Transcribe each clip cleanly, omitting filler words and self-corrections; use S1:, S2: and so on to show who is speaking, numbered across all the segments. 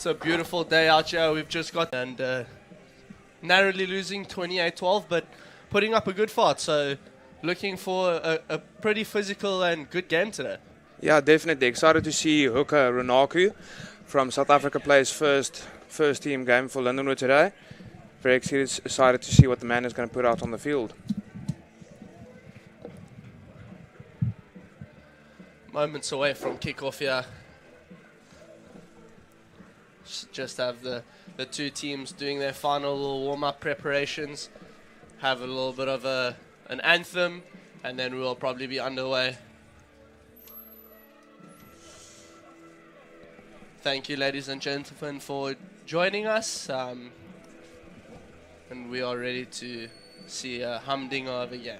S1: It's a beautiful day out here. We've just got and narrowly losing 28-12, but putting up a good fight. So looking for a pretty physical and good game today.
S2: Yeah, definitely. Excited to see hooker Runaku from South Africa plays first team game for Lindenwood today. Very excited to see what the man is going to put out on the field.
S1: Moments away from kickoff here. Just have the two teams doing their final little warm-up preparations. Have a little bit of an anthem, and then we'll probably be underway. Thank you, ladies and gentlemen, for joining us. And we are ready to see a humdinger of a game.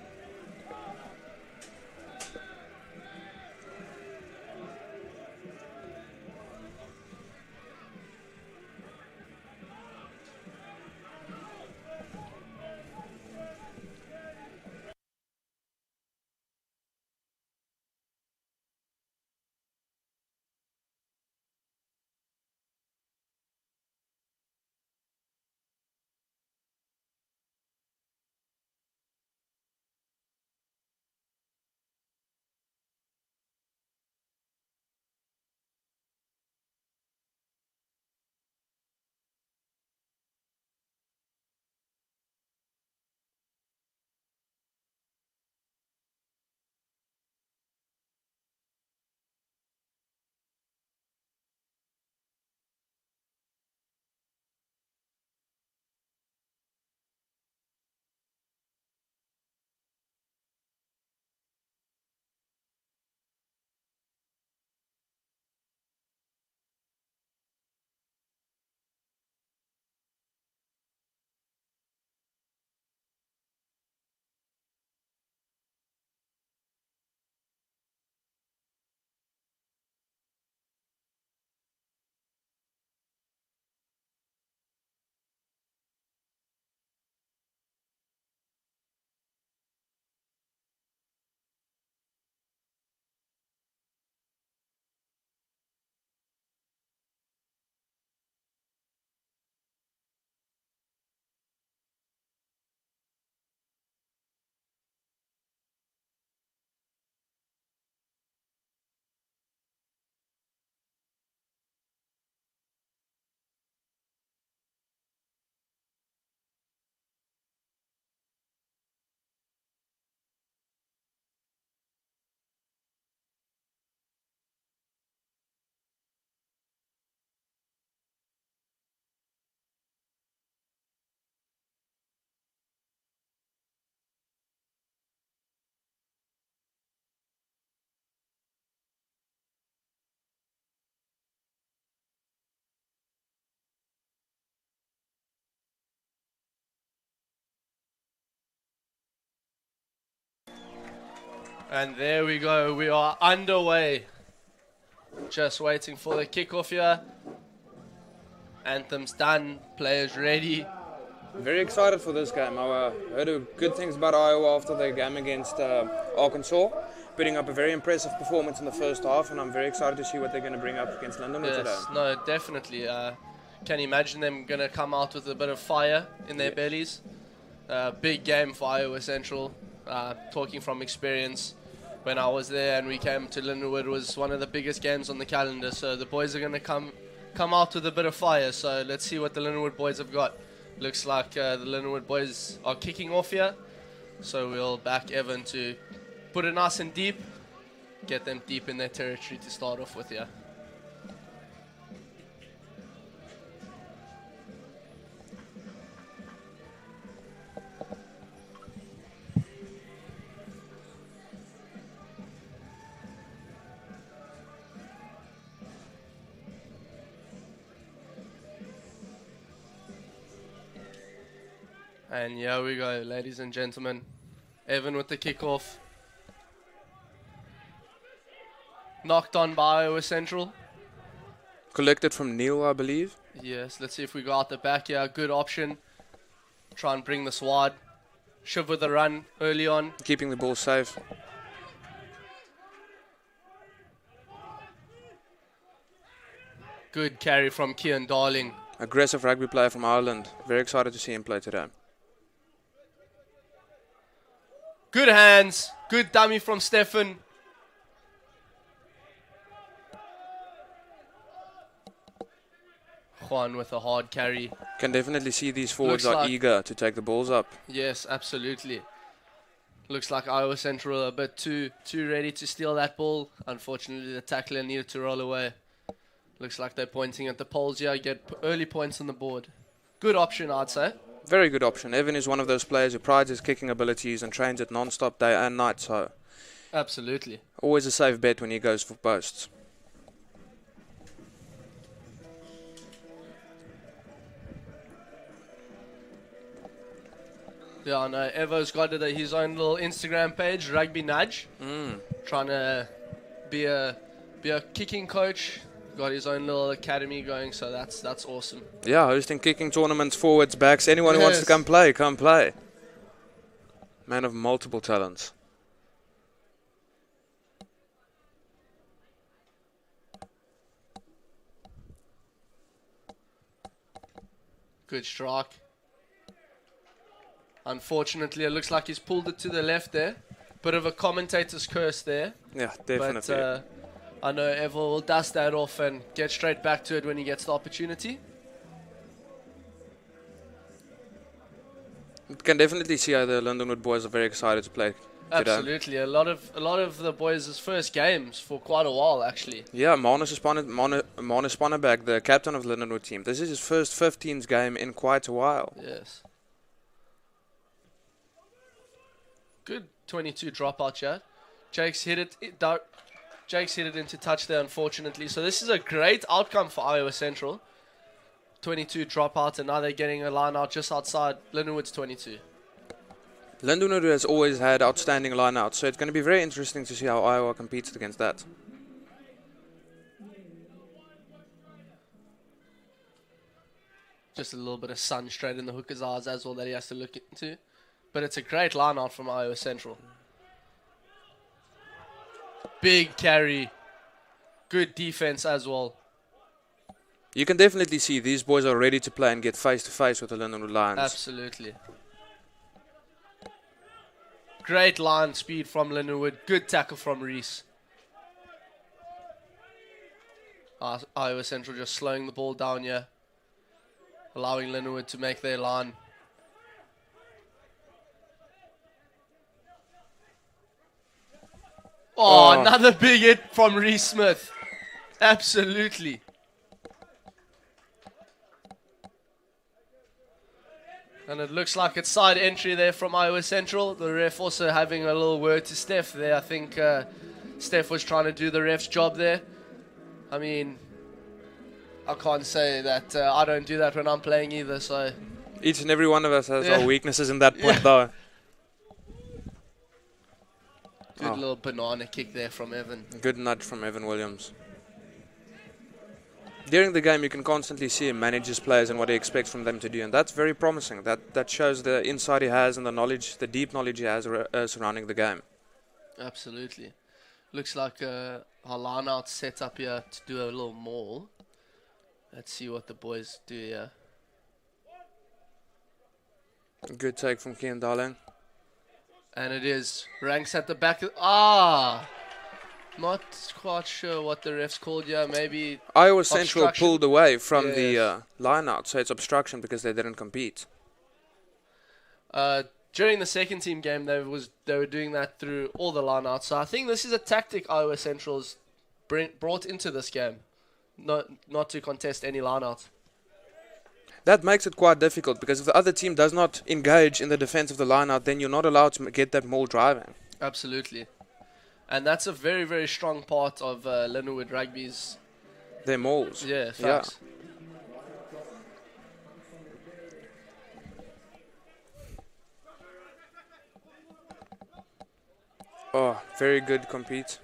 S1: And there we go. We are underway. Just waiting for the kickoff here. Anthem's done. Players ready.
S2: Very excited for this game. I heard good things about Iowa after their game against Arkansas, putting up a very impressive performance in the first half, and I'm very excited to see what they're going to bring up against Lindenwood today.
S1: No, definitely. Can you imagine them going to come out with a bit of fire in their bellies? Big game for Iowa Central. Talking from experience, when I was there and we came to Lindenwood, was one of the biggest games on the calendar. So the boys are going to come out with a bit of fire. So let's see what the Lindenwood boys have got. Looks like the Lindenwood boys are kicking off here. So we'll back Evan to put it nice and deep. Get them deep in their territory to start off with here. And here we go, ladies and gentlemen. Evan with the kickoff. Knocked on by Iowa Central.
S2: Collected from Neil, I believe.
S1: Yes, let's see if we go out the back here. Good option. Try and bring the swad. Shiv with a run early on.
S2: Keeping the ball safe.
S1: Good carry from Kian Darling.
S2: Aggressive rugby player from Ireland. Very excited to see him play today.
S1: Good hands. Good dummy from Stefan. Juan with a hard carry.
S2: Can definitely see these forwards
S1: Looks
S2: are
S1: like-
S2: eager to take the balls up.
S1: Yes, absolutely. Looks like Iowa Central are a bit too ready to steal that ball. Unfortunately, the tackler needed to roll away. Looks like they're pointing at the poles here. Get early points on the board. Good option, I'd say.
S2: Very good option. Evan is one of those players who prides his kicking abilities and trains it non-stop day and night, so
S1: Absolutely.
S2: always a safe bet when he goes for posts.
S1: Yeah, I know. Evo's got his own little Instagram page, Rugby Nudge. Trying to be a kicking coach. Got his own little academy going, so that's awesome.
S2: Yeah, hosting kicking tournaments, forwards, backs. Anyone who wants to
S1: Yes.
S2: come play, come play. Man of multiple talents.
S1: Good strike. Unfortunately, it looks like he's pulled it to the left there. Bit of a commentator's curse there.
S2: Yeah, definitely.
S1: But I know Evo will dust that off and get straight back to it when he gets the opportunity.
S2: Can definitely see how the Lindenwood boys are very excited to play today.
S1: Absolutely, a lot of the boys' first games for quite a while actually.
S2: Yeah, Manus Spanneberg, the captain of the Lindenwood team. This is his first 15s game in quite a while.
S1: Yes. Good 22 dropout shot. Jake's hit it into touch there, unfortunately. So this is a great outcome for Iowa Central. 22 dropout, and now they're getting a line out just outside Lindenwood's 22.
S2: Lindenwood has always had outstanding lineouts, so it's going to be very interesting to see how Iowa competes against that.
S1: Just a little bit of sun straight in the hooker's eyes as well that he has to look into. But it's a great line out from Iowa Central. Big carry. Good defense as well.
S2: You can definitely see these boys are ready to play and get face to face with the Lindenwood Lions.
S1: Absolutely. Great line speed from Lindenwood. Good tackle from Reese. Iowa Central just slowing the ball down here. Allowing Lindenwood to make their line. Oh, another big hit from Reese Smith. Absolutely. And it looks like it's side entry there from Iowa Central. The ref also having a little word to Steph there. I think Steph was trying to do the ref's job there. I mean, I can't say that I don't do that when I'm playing either. So
S2: Each and every one of us has our weaknesses in that point, though.
S1: good little banana kick there from Evan.
S2: Good nudge from Evan Williams. During the game, you can constantly see him manage his players and what he expects from them to do, and that's very promising. That shows the insight he has and the knowledge, the deep knowledge he has surrounding the game.
S1: Absolutely. Looks like our line out set up here to do a little maul. Let's see what the boys do here.
S2: Good take from Kian Darling.
S1: And it is. Ranks at the back. Not quite sure what the refs called here. Maybe
S2: Iowa Central
S1: obstruction.
S2: pulled away from the
S1: Yes.
S2: line out, so it's obstruction because they didn't compete.
S1: During the second team game, they were doing that through all the lineouts. So I think this is a tactic Iowa Central's brought into this game, not to contest any lineouts.
S2: That makes it quite difficult because if the other team does not engage in the defense of the line out, then you're not allowed to get that maul driving.
S1: Absolutely, and that's a very, very strong part of Lindenwood Rugby's.
S2: Their mauls.
S1: Yeah, facts.
S2: Oh, very good compete.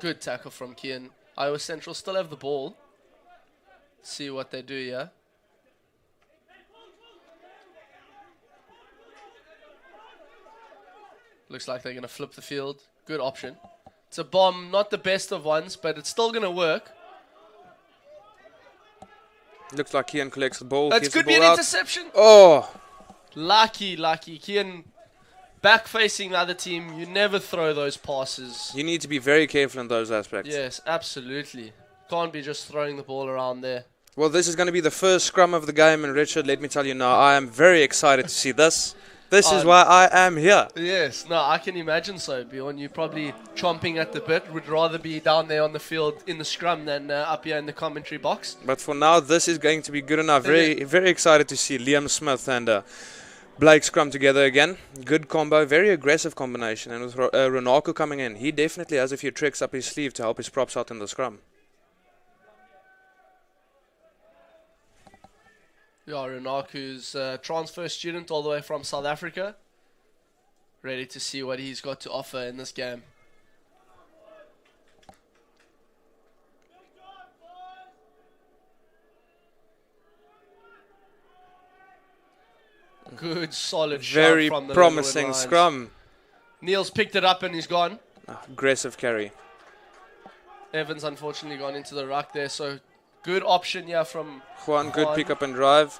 S1: Good tackle from Kian. Iowa Central still have the ball. See what they do here. Looks like they're going to flip the field. Good option. It's a bomb, not the best of ones, but it's still going to work.
S2: Looks like Kian collects the ball.
S1: That
S2: gets
S1: could
S2: the
S1: be an
S2: ball out.
S1: interception.
S2: Oh,
S1: Lucky. Kian back facing the other team. You never throw those passes.
S2: you need to be very careful in those aspects.
S1: Yes, absolutely. Can't be just throwing the ball around there.
S2: Well, this is going to be the first scrum of the game, and Richard, let me tell you now, I am very excited to see this. This is why I am here.
S1: Yes, no, I can imagine so, Bjorn. You're probably chomping at the bit. Would rather be down there on the field in the scrum than up here in the commentary box.
S2: But for now, this is going to be good enough. Very excited to see Liam Smith and Blake scrum together again. Good combo, very aggressive combination. And with Ronaldo coming in, he definitely has a few tricks up his sleeve to help his props out in the scrum.
S1: Yeah, Renaku's a transfer student all the way from South Africa. Ready to see what he's got to offer in this game. Good, solid shot
S2: Very
S1: from the
S2: promising
S1: Lindenwood lines.
S2: scrum.
S1: Neil's picked it up and he's gone.
S2: Aggressive carry.
S1: Evans unfortunately gone into the ruck there, so good option here from
S2: Juan, good pick up and drive.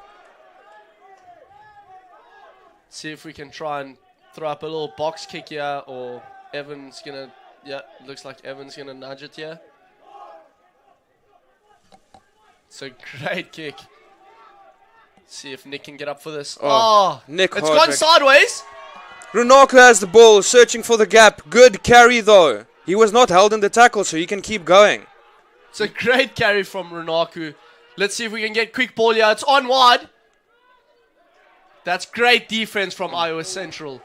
S1: See if we can try and throw up a little box kick here, or Evans gonna, yeah, looks like Evans gonna nudge it here. It's a great kick. See if Nick can get up for this. Oh,
S2: Nick
S1: it's gone sideways.
S2: Ronaldo has the ball, searching for the gap. Good carry though. He was not held in the tackle, so he can keep going.
S1: It's a great carry from Renaku. Let's see if we can get quick ball here. It's on wide. That's great defense from Iowa Central.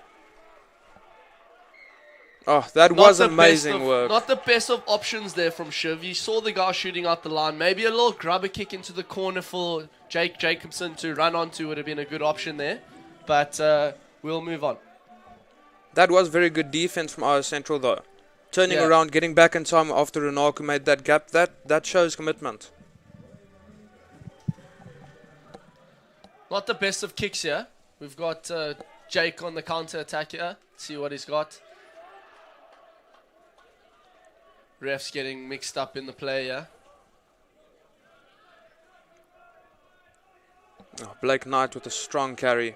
S2: Oh, that was amazing work.
S1: Not the best of options there from Shiv. You saw the guy shooting out the line. Maybe a little grubber kick into the corner for Jake Jacobson to run onto would have been a good option there. But we'll move on.
S2: That was very good defense from Iowa Central though. Turning around, getting back in time after Ronaldo made that gap, that shows commitment.
S1: Not the best of kicks here. We've got Jake on the counter attack here. See what he's got. Ref's getting mixed up in the play here.
S2: Oh, Blake Knight with a strong carry.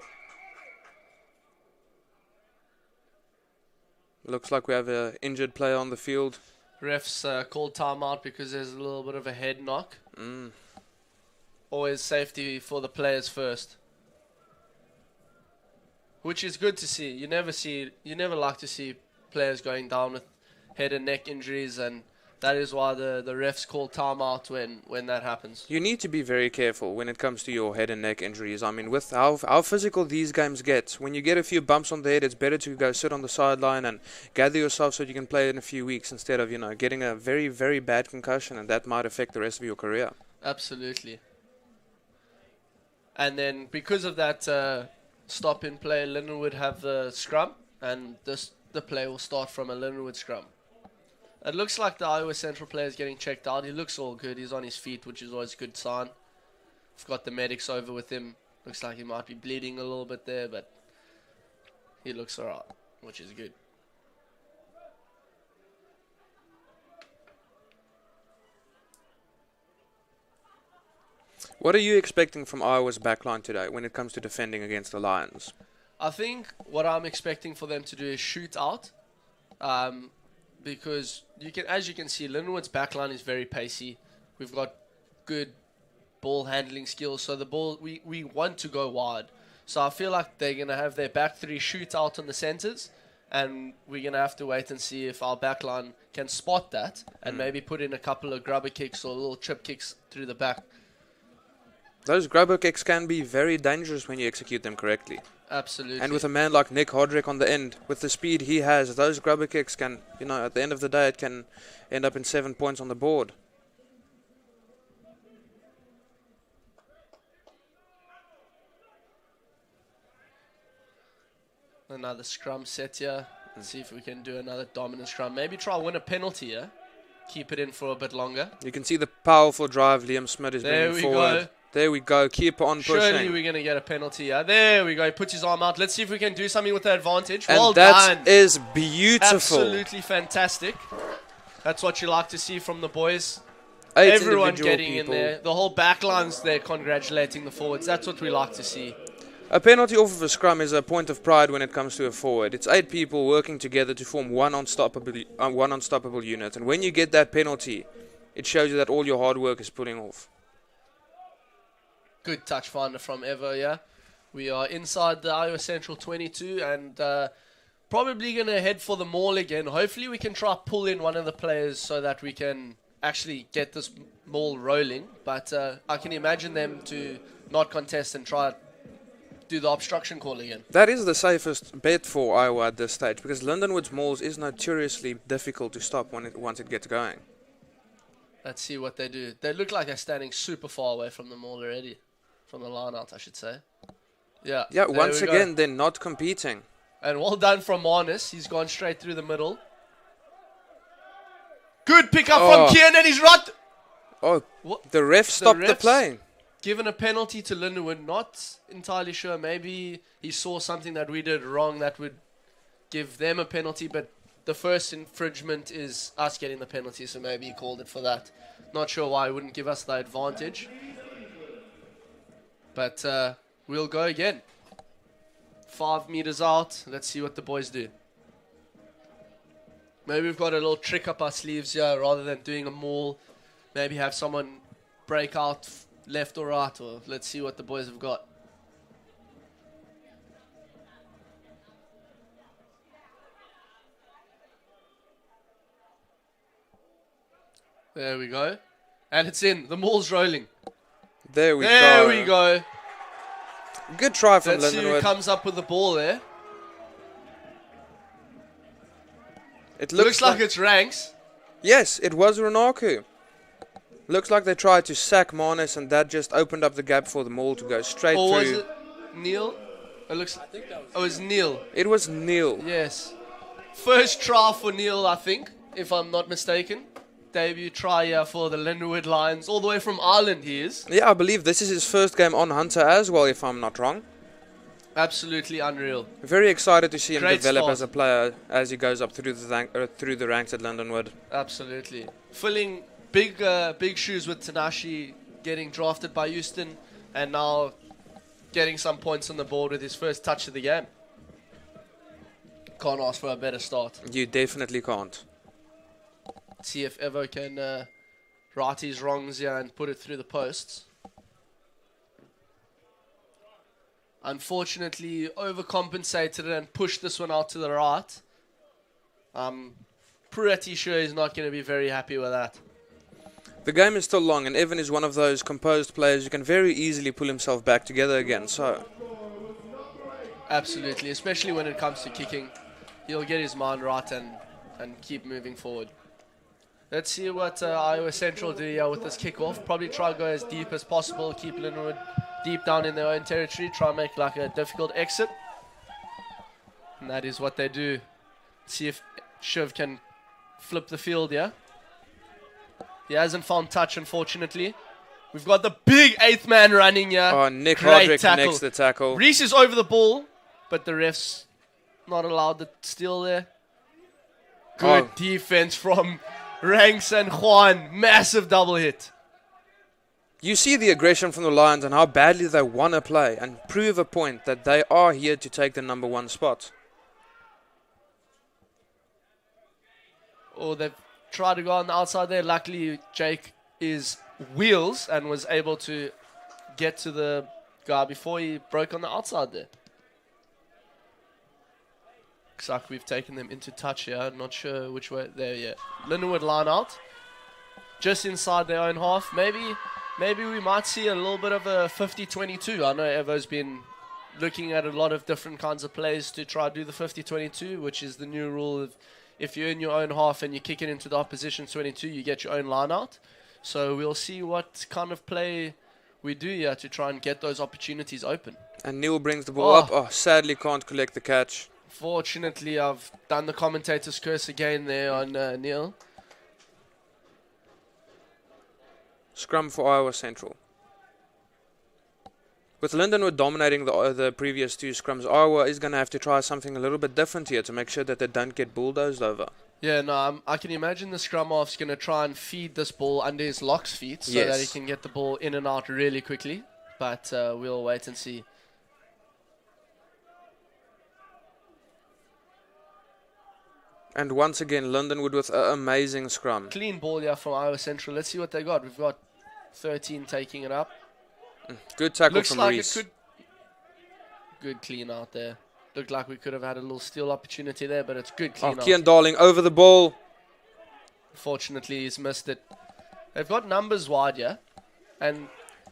S2: Looks like we have an injured player on the field.
S1: Ref's called timeout because there's a little bit of a head knock. Always safety for the players first, which is good to see. You never like to see players going down with head and neck injuries, and that is why the refs call timeout when that happens.
S2: You need to be very careful when it comes to your head and neck injuries. I mean, with how physical these games get, when you get a few bumps on the head, it's better to go sit on the sideline and gather yourself so you can play in a few weeks instead of, getting a very, very bad concussion, and that might affect the rest of your career.
S1: Absolutely. And then because of that stop in play, Lindenwood have the scrum, and the play will start from a Lindenwood scrum. It looks like the Iowa Central player is getting checked out. He looks all good. He's on his feet, which is always a good sign. We've got the medics over with him. Looks like he might be bleeding a little bit there, but he looks alright, which is good.
S2: What are you expecting from Iowa's backline today when it comes to defending against the Lions?
S1: I think what I'm expecting for them to do is shoot out. Because as you can see, Lindenwood's backline is very pacey. We've got good ball handling skills, so the ball we want to go wide. So I feel like they're gonna have their back three shoot out on the centers, and we're gonna have to wait and see if our backline can spot that and maybe put in a couple of grubber kicks or little chip kicks through the back.
S2: Those grubber kicks can be very dangerous when you execute them correctly.
S1: Absolutely.
S2: And with a man like Nick Hodrick on the end, with the speed he has, those grubber kicks can, at the end of the day, it can end up in 7 points on the board.
S1: Another scrum set here. Let's see if we can do another dominant scrum. Maybe try win a penalty here. Keep it in for a bit longer.
S2: You can see the powerful drive Liam Smith is bringing forward.
S1: Go.
S2: There we go. Keep on pushing.
S1: Surely we're going to get a penalty here. There we go. He puts his arm out. Let's see if we can do something with the advantage.
S2: And
S1: well
S2: that
S1: done.
S2: is beautiful.
S1: Absolutely fantastic. That's what you like to see from the boys.
S2: 8
S1: Everyone
S2: individual
S1: getting
S2: people.
S1: in there. The whole backline's there congratulating the forwards. That's what we like to see.
S2: A penalty off of a scrum is a point of pride when it comes to a forward. It's 8 people working together to form one unstoppable unit. And when you get that penalty, it shows you that all your hard work is putting off.
S1: Good touch finder from Evo, yeah. We are inside the Iowa Central 22 and probably going to head for the maul again. Hopefully we can try pull in one of the players so that we can actually get this maul rolling. But I can imagine them to not contest and try do the obstruction call again.
S2: That is the safest bet for Iowa at this stage, because Lindenwood's mauls is notoriously difficult to stop once it gets going.
S1: Let's see what they do. They look like they're standing super far away from the maul already. From the line out, I should say. Yeah.
S2: Yeah, once again, they're not competing.
S1: And well done from Marnus. He's gone straight through the middle. Good pick up from Kian and he's right.
S2: Oh, what? The ref stopped the play.
S1: Given a penalty to Lindenwood. Not entirely sure. Maybe he saw something that we did wrong that would give them a penalty. But the first infringement is us getting the penalty. So maybe he called it for that. Not sure why he wouldn't give us the advantage. But we'll go again. 5 meters out. Let's see what the boys do. Maybe we've got a little trick up our sleeves here. Rather than doing a maul, maybe have someone break out left or right. Or let's see what the boys have got. There we go. And it's in. The maul's rolling.
S2: There we
S1: go.
S2: Good try from Lindenwood.
S1: Let's see who comes up with the ball there.
S2: It
S1: looks like it's Ranks.
S2: Yes, it was Renaku. Looks like they tried to sack Marnus and that just opened up the gap for the maul to go straight through.
S1: Or was it Neil? It was Neil.
S2: It was Neil.
S1: Yes. First try for Neil, I think, if I'm not mistaken. Debut try here for the Lindenwood Lions. All the way from Ireland he is.
S2: Yeah, I believe this is his first game on Hunter as well, if I'm not wrong.
S1: Absolutely unreal.
S2: Very excited to see him
S1: Great
S2: develop
S1: start.
S2: as a player as he goes up through the ranks at Lindenwood.
S1: Absolutely. Filling big shoes with Tanashi, getting drafted by Houston, and now getting some points on the board with his first touch of the game. Can't ask for a better start.
S2: You definitely can't.
S1: See if Evo can right his wrongs here and put it through the posts. Unfortunately, overcompensated and pushed this one out to the right. I'm pretty sure he's not going to be very happy with that.
S2: The game is still long, and Evan is one of those composed players who can very easily pull himself back together again. So,
S1: absolutely, especially when it comes to kicking, he'll get his mind right and keep moving forward. Let's see what Iowa Central do here with this kickoff. Probably try to go as deep as possible, keep Lindenwood deep down in their own territory, try and make like a difficult exit. And that is what they do. See if Shiv can flip the field here. He hasn't found touch, unfortunately. We've got the big 8th man running here.
S2: Oh, Nick
S1: Great
S2: Roderick
S1: tackle.
S2: connects the tackle.
S1: Reese is over the ball, but the ref's not allowed to steal there. Good defense from Ranks and Juan. Massive double hit.
S2: You see the aggression from the Lions and how badly they want to play and prove a point that they are here to take the number 1 spot.
S1: Oh, they've tried to go on the outside there. Luckily, Jake is wheels and was able to get to the guy before he broke on the outside there. Looks like we've taken them into touch here. Not sure which way. There, yeah. Lindenwood line out. Just inside their own half. Maybe we might see a little bit of a 50-22. I know Evo's been looking at a lot of different kinds of plays to try to do the 50-22, which is the new rule of if you're in your own half and you kick it into the opposition 22, you get your own line out. So we'll see what kind of play we do here to try and get those opportunities open.
S2: And Neil brings the ball up. Oh, sadly can't collect the catch.
S1: Fortunately, I've done the commentator's curse again there on Neil.
S2: Scrum for Iowa Central. With Lindenwood dominating the previous 2 scrums, Iowa is going to have to try something a little bit different here to make sure that they don't get bulldozed over.
S1: Yeah, no, I can imagine the scrum half's going to try and feed this ball under his lock's feet so that he can get the ball in and out really quickly. But we'll wait and see.
S2: And once again, Lindenwood with an amazing scrum.
S1: Clean ball here from Iowa Central. Let's see what they got. We've got 13 taking it up.
S2: Good tackle
S1: Looks
S2: from
S1: like
S2: Reese.
S1: it could. Good clean out there. Looked like we could have had a little steal opportunity there, but it's good clean out.
S2: Kian Darling over the ball.
S1: Fortunately, he's missed it. They've got numbers wide here, and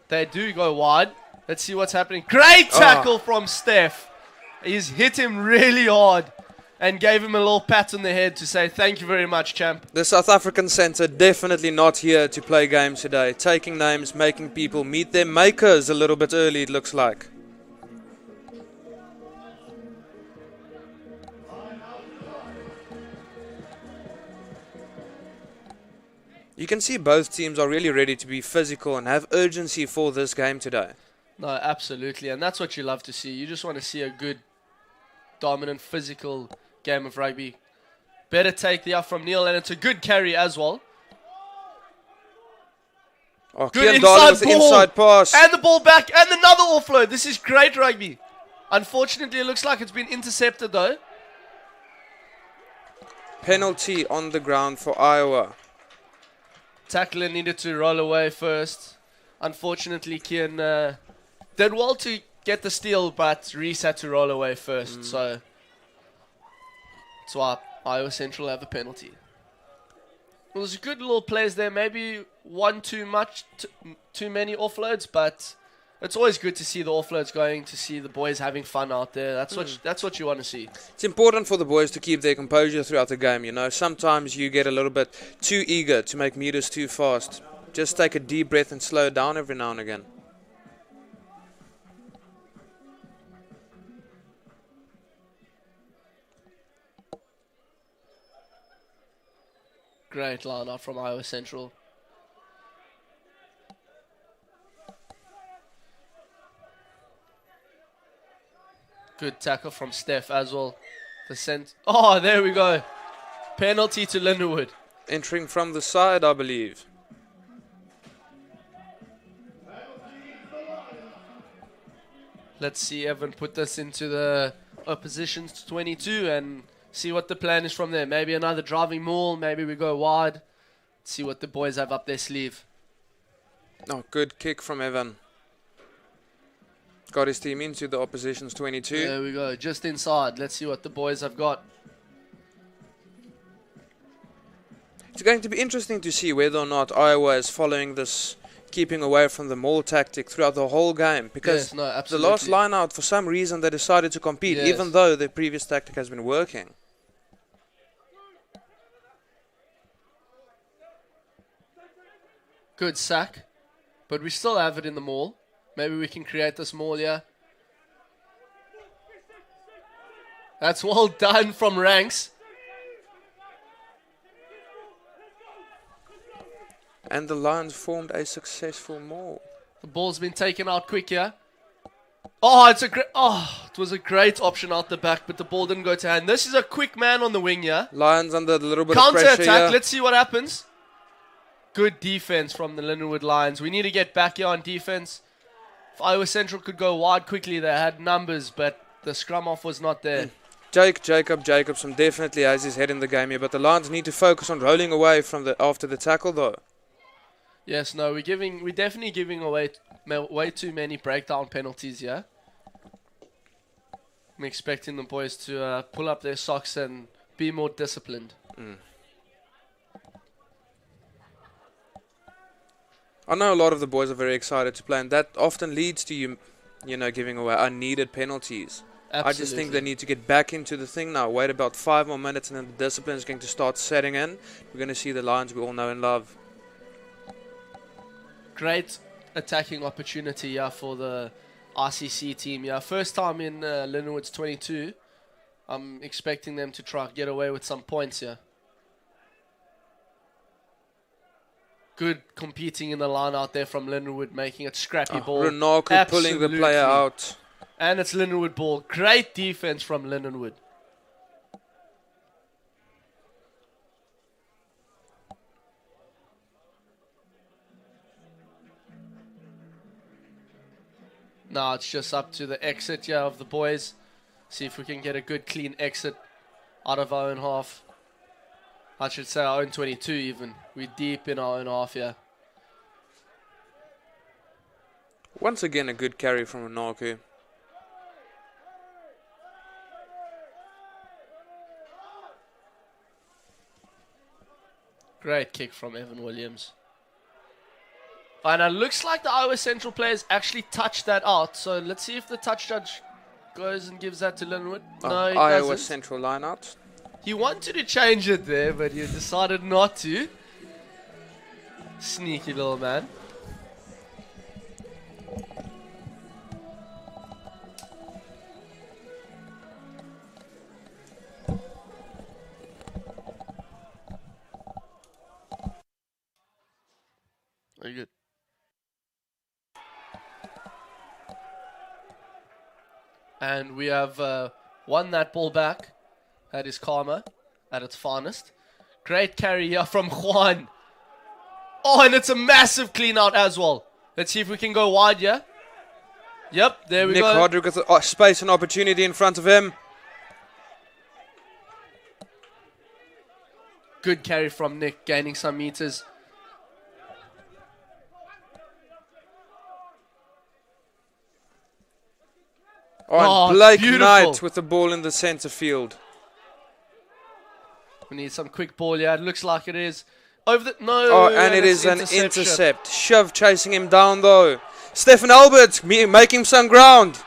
S1: they do go wide. Let's see what's happening. Great tackle from Steph. He's hit him really hard and gave him a little pat on the head to say thank you very much, champ.
S2: The South African centre definitely not here to play games today. Taking names, making people meet their makers a little bit early, it looks like. You can see both teams are really ready to be physical and have urgency for this game today.
S1: No, absolutely. And that's what you love to see. You just want to see a good, dominant, physical game of rugby. Better take the up from Neil, and it's a good carry as well.
S2: Oh,
S1: Good
S2: Kian Darling with the
S1: ball.
S2: inside pass.
S1: And the ball back, and another offload. This is great rugby. Unfortunately, it looks like it's been intercepted, though.
S2: Penalty on the ground for Iowa.
S1: Tackler needed to roll away first. Unfortunately, Kian did well to get the steal, but Reese had to roll away first. So that's why Iowa Central have a penalty. Well, there's good little plays there. Maybe one too many offloads, but it's always good to see the offloads going, to see the boys having fun out there. That's what you want to see.
S2: It's important for the boys to keep their composure throughout the game, you know. Sometimes you get a little bit too eager to make meters too fast. Just take a deep breath and slow down every now and again.
S1: Great line up from Iowa Central. Good tackle from Steph as well. Oh, there we go. Penalty to Lindenwood.
S2: Entering from the side, I believe.
S1: Let's see Evan put this into the opposition's 22 and see what the plan is from there. Maybe another driving maul. Maybe we go wide. See what the boys have up their sleeve.
S2: Oh, good kick from Evan. Got his team into the opposition's 22.
S1: There we go. Just inside. Let's see what the boys have got.
S2: It's going to be interesting to see whether or not Iowa is following this keeping away from the maul tactic throughout the whole game. Because the last line out, for some reason, they decided to compete, even though the previous tactic has been working.
S1: Good sack. But we still have it in the maul. Maybe we can create this maul here. That's well done from Ranks.
S2: And the Lions formed a successful maul.
S1: The ball's been taken out quick here. Oh, it was a great option out the back, but the ball didn't go to hand. This is a quick man on the wing here.
S2: Lions under a little bit of pressure
S1: counter attack.
S2: here.
S1: Let's see what happens. Good defense from the Lindenwood Lions. We need to get back here on defense. If Iowa Central could go wide quickly, they had numbers, but the scrum off was not there.
S2: Jacob Jacobson definitely has his head in the game here, but the Lions need to focus on rolling away from after the tackle though.
S1: Yes, no, we're definitely giving away way too many breakdown penalties here. I'm expecting the boys to pull up their socks and be more disciplined.
S2: I know a lot of the boys are very excited to play, and that often leads to you know, giving away unneeded penalties.
S1: Absolutely.
S2: I just think they need to get back into the thing now. Wait about 5 more minutes, and then the discipline is going to start setting in. We're going to see the Lions we all know and love.
S1: Great attacking opportunity here for the RCC team. Yeah, first time in Lindenwood's 22. I'm expecting them to try get away with some points here. Good competing in the line out there from Lindenwood, making it scrappy ball.
S2: Renaku pulling the player out.
S1: And it's Lindenwood ball. Great defense from Lindenwood. Now it's just up to the exit here of the boys. See if we can get a good clean exit out of our own half. I should say our own 22 even. We're deep in our own half here.
S2: Once again, a good carry from Onaku.
S1: Great kick from Evan Williams. And it looks like the Iowa Central players actually touched that out. So let's see if the touch judge goes and gives that to Lindenwood. No, he
S2: Iowa
S1: doesn't.
S2: Central line out.
S1: He wanted to change it there, but he decided not to. Sneaky little man. Very good. And we have won that ball back. That is karma at its finest. Great carry here from Juan. Oh, and it's a massive clean out as well. Let's see if we can go wide here. Yep, there we
S2: Nick
S1: go.
S2: Hardrick with space and opportunity in front of him.
S1: Good carry from Nick, gaining some meters.
S2: Oh,
S1: Oh,
S2: and Blake
S1: beautiful.
S2: Knight with the ball in the centre field.
S1: We need some quick ball here. It looks like it is. Over the... No.
S2: Oh, and it
S1: it's
S2: is an
S1: interception.
S2: intercept. Shove chasing him down though. Stefan Albert making some ground.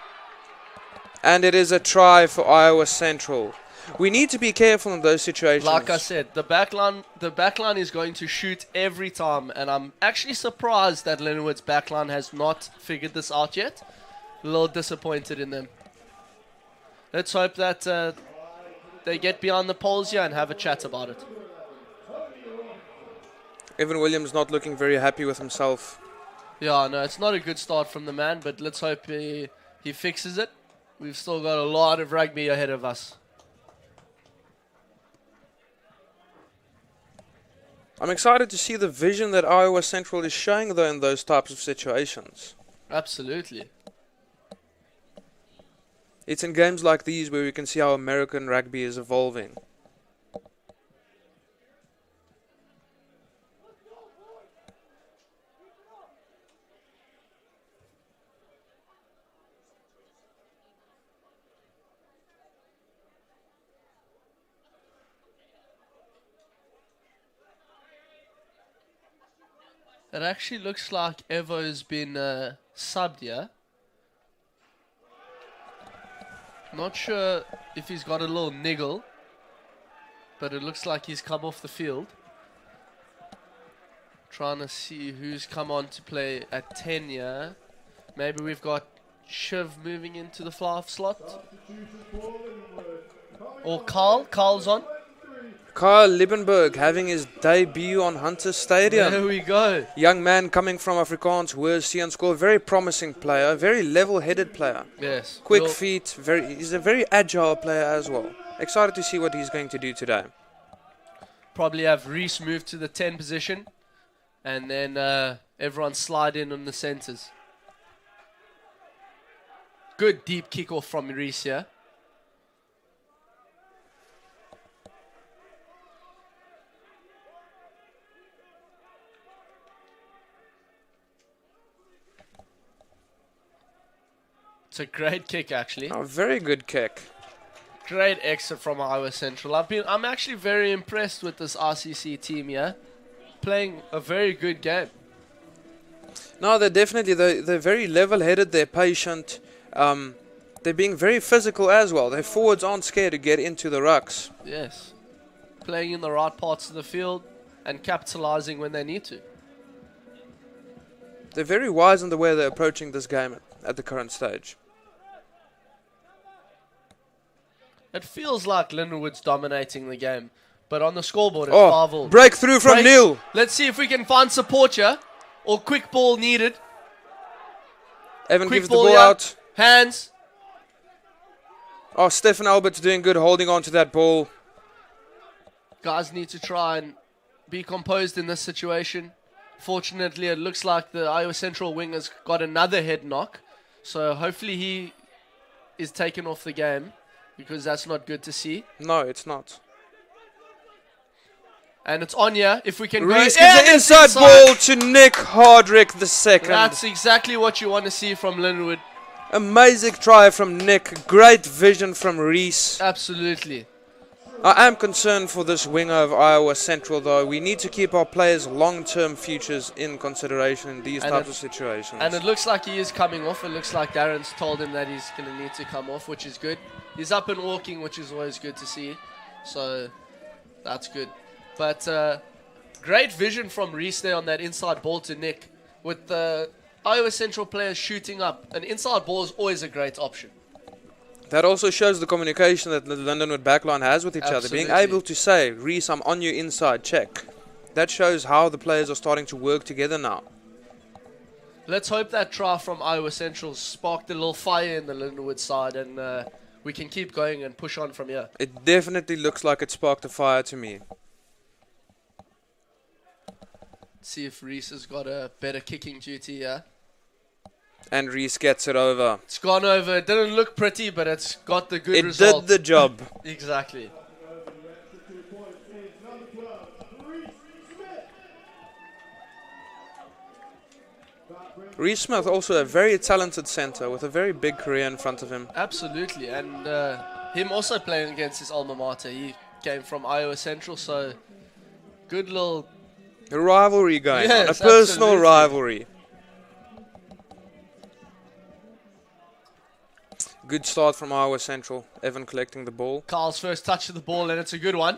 S2: And it is a try for Iowa Central. We need to be careful in those situations.
S1: Like I said, the backline is going to shoot every time, and I'm actually surprised that Lindenwood's backline has not figured this out yet. A little disappointed in them. Let's hope that they get beyond the poles here and have a chat about it.
S2: Evan Williams not looking very happy with himself.
S1: Yeah, no, it's not a good start from the man, but let's hope he fixes it. We've still got a lot of rugby ahead of us.
S2: I'm excited to see the vision that Iowa Central is showing though in those types of situations.
S1: Absolutely.
S2: It's in games like these where we can see how American rugby is evolving.
S1: It actually looks like Evo's been subbed here. Not sure if he's got a little niggle, but it looks like he's come off the field. Trying to see who's come on to play at 10 here. Maybe we've got Shiv moving into the fly slot. Or Carl's on.
S2: Kyle Liebenberg having his debut on Hunter Stadium.
S1: There we go.
S2: Young man coming from Afrikaans, Hoorsie and School. Very promising player, very level-headed player.
S1: Yes.
S2: Quick
S1: Well,
S2: feet, he's a very agile player as well. Excited to see what he's going to do today.
S1: probably have Reese move to the 10 position. And then everyone slide in on the centres. Good deep kickoff from Reese here. It's a great kick, actually.
S2: A very good kick.
S1: Great exit from Iowa Central. I'm actually very impressed with this RCC team here. Playing a very good game.
S2: No, they're very level-headed. They're patient. They're being very physical as well. Their forwards aren't scared to get into the rucks.
S1: Yes. Playing in the right parts of the field and capitalizing when they need to.
S2: They're very wise in the way they're approaching this game at the current stage.
S1: It feels like Lindenwood's dominating the game, but on the scoreboard it's 5-all.
S2: Breakthrough from Neil.
S1: Let's see if we can find support here, or quick ball needed.
S2: Evan
S1: Quick
S2: gives the ball
S1: here.
S2: out.
S1: Hands.
S2: Oh, Stefan Albert's doing good holding on to that ball.
S1: Guys need to try and be composed in this situation. Fortunately, it looks like the Iowa Central wing has got another head knock. So hopefully he is taken off the game, because that's not good to see.
S2: No, it's not.
S1: And it's Anya. If we can
S2: Reese
S1: go
S2: gives the inside ball to Nick Hardrick the second.
S1: That's exactly what you want to see from Lindenwood.
S2: Amazing try from Nick. Great vision from Reese.
S1: Absolutely.
S2: I am concerned for this winger of Iowa Central, though. We need to keep our players' long-term futures in consideration in these types of situations.
S1: And it looks like he is coming off. It looks like Darren's told him that he's going to need to come off, which is good. He's up and walking, which is always good to see. So that's good. But great vision from Reese there on that inside ball to Nick. With the Iowa Central players shooting up, an inside ball is always a great option.
S2: That also shows the communication that the Lindenwood backline has with each other.
S1: Absolutely.
S2: Being able to say, Reese, I'm on your inside, check. That shows how the players are starting to work together now.
S1: Let's hope that try from Iowa Central sparked a little fire in the Lindenwood side, and we can keep going and push on from here.
S2: It definitely looks like it sparked a fire to me.
S1: See if Reese has got a better kicking duty here.
S2: And Reese gets it over.
S1: It's gone over. It didn't look pretty, but it's got the good result.
S2: It did the job.
S1: Exactly.
S2: Reese Smith, also a very talented centre with a very big career in front of him.
S1: Absolutely. And him also playing against his alma mater. He came from Iowa Central, so good little...
S2: A rivalry going on.
S1: Yes,
S2: A personal
S1: absolutely.
S2: rivalry. Good start from Iowa Central. Evan collecting the ball.
S1: Carl's first touch of the ball, and it's a good one.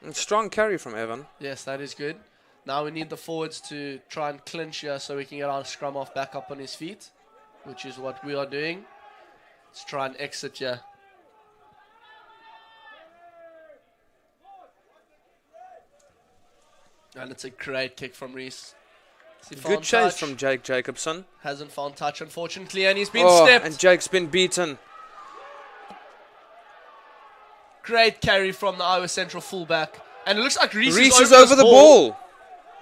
S2: And strong carry from Evan.
S1: Yes, that is good. Now we need the forwards to try and clinch here so we can get our scrum off back up on his feet, which is what we are doing. Let's try and exit here. And it's a great kick from Reese.
S2: Good chase from Jake Jacobson.
S1: Hasn't found touch, unfortunately, and he's been
S2: Oh,
S1: stepped.
S2: and Jake's been beaten.
S1: Great carry from the Iowa Central fullback. And it looks like Reese
S2: is over the ball.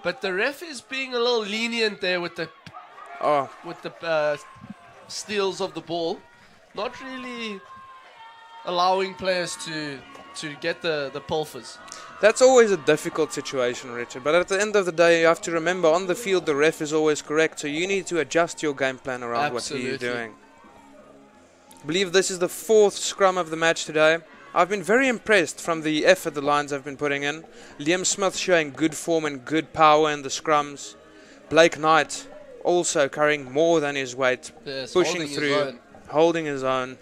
S1: But the ref is being a little lenient there with the steals of the ball. Not really allowing players to get the pulfers.
S2: That's always a difficult situation, Richard. But at the end of the day, you have to remember, on the field, the ref is always correct. So you need to adjust your game plan around what he's doing. I believe this is the fourth scrum of the match today. I've been very impressed from the effort the Lions have been putting in. Liam Smith showing good form and good power in the scrums. Blake Knight also carrying more than his weight,
S1: Yes,
S2: pushing through, holding his own.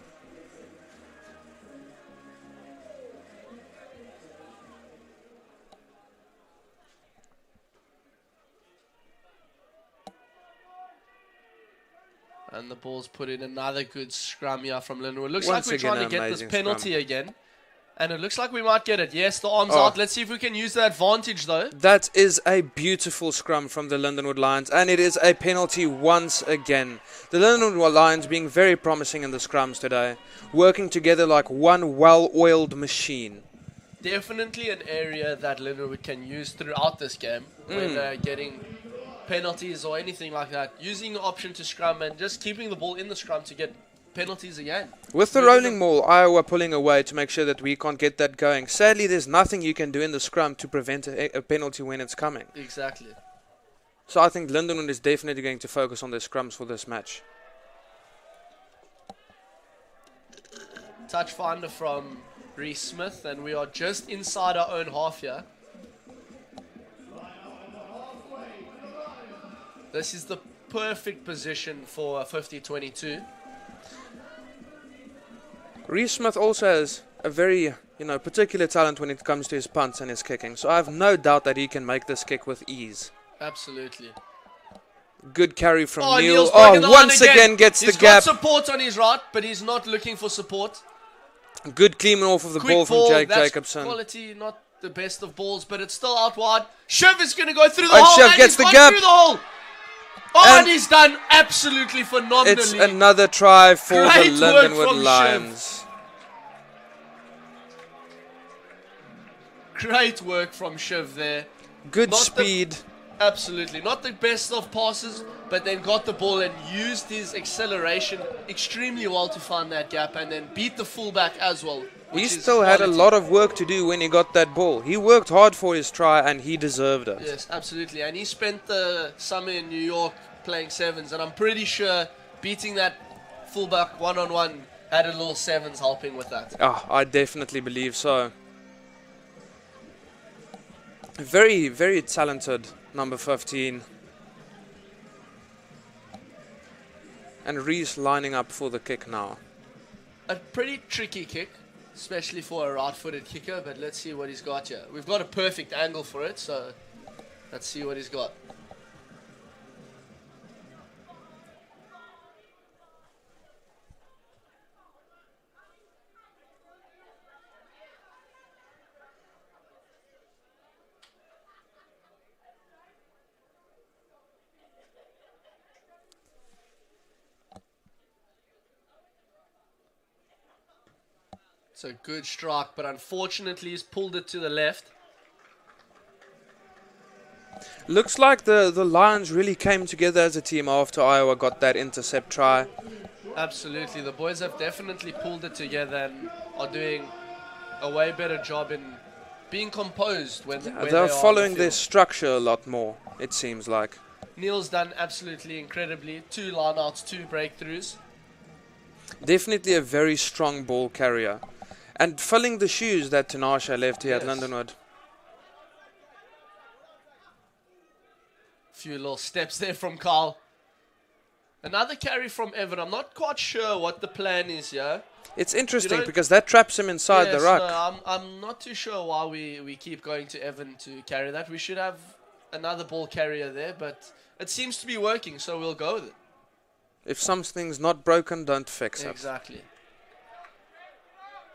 S1: And the ball's put in another good scrum here from Lindenwood. Looks
S2: Once
S1: like we're
S2: again,
S1: trying to get this
S2: amazing
S1: penalty
S2: scrum.
S1: again. And it looks like we might get it. Yes, the arm's
S2: Oh.
S1: out. Let's see if we can use the advantage, though.
S2: That is a beautiful scrum from the Lindenwood Lions, and it is a penalty once again. The Lindenwood Lions being very promising in the scrums today, working together like one well-oiled machine.
S1: Definitely an area that Lindenwood can use throughout this game when getting penalties or anything like that. Using the option to scrum and just keeping the ball in the scrum to get penalties again.
S2: With the rolling maul, Iowa pulling away to make sure that we can't get that going. Sadly, there's nothing you can do in the scrum to prevent a penalty when it's coming.
S1: Exactly.
S2: So I think Lindenwood is definitely going to focus on their scrums for this match.
S1: Touch finder from Reese Smith, and we are just inside our own half here. This is the perfect position for a 50-22.
S2: Reese Smith also has a very, particular talent when it comes to his punts and his kicking. So I have no doubt that he can make this kick with ease.
S1: Absolutely.
S2: Good carry from Neil.
S1: Neil's broken the line
S2: Once again gets the
S1: He's
S2: gap.
S1: got support on his right, but he's not looking for support.
S2: Good cleaning off of the
S1: Quick
S2: ball from Jake
S1: that's
S2: Jacobson.
S1: Quality, not the best of balls, but it's still out wide. Shiv is going to go through the
S2: And
S1: hole.
S2: Shiv
S1: And
S2: gets
S1: he's
S2: the
S1: gone
S2: gap.
S1: through the hole. Oh, and
S2: And
S1: he's done absolutely phenomenally.
S2: It's another try for
S1: Great
S2: the
S1: work
S2: Lindenwood
S1: from
S2: Lions.
S1: Great work from Shiv there.
S2: Good
S1: Not the-
S2: speed.
S1: Absolutely. Not the best of passes, but then got the ball and used his acceleration extremely well to find that gap and then beat the fullback as well.
S2: He still had a lot of work to do when he got that ball. He worked hard for his try and he deserved it.
S1: Yes, absolutely. And he spent the summer in New York playing sevens, and I'm pretty sure beating that fullback one-on-one had a little sevens helping with that.
S2: I definitely believe so. Very, very talented number 15. And Reese lining up for the kick now.
S1: A pretty tricky kick, especially for a right-footed kicker, but let's see what he's got here. We've got a perfect angle for it, so let's see what he's got. It's a good strike, but unfortunately he's pulled it to the left.
S2: Looks like the Lions really came together as a team after Iowa got that intercept try.
S1: Absolutely. The boys have definitely pulled it together and are doing a way better job in being composed when
S2: they're following their structure a lot more, it seems like.
S1: Neil's done absolutely incredibly. 2 line-outs, 2 breakthroughs.
S2: Definitely a very strong ball carrier. And filling the shoes that Tinashe left here at Lindenwood.
S1: Few little steps there from Carl. Another carry from Evan. I'm not quite sure what the plan is here.
S2: It's interesting because that traps him inside the ruck.
S1: No, I'm not too sure why we keep going to Evan to carry that. We should have another ball carrier there, but it seems to be working, so we'll go with it.
S2: If something's not broken, don't fix it.
S1: Exactly.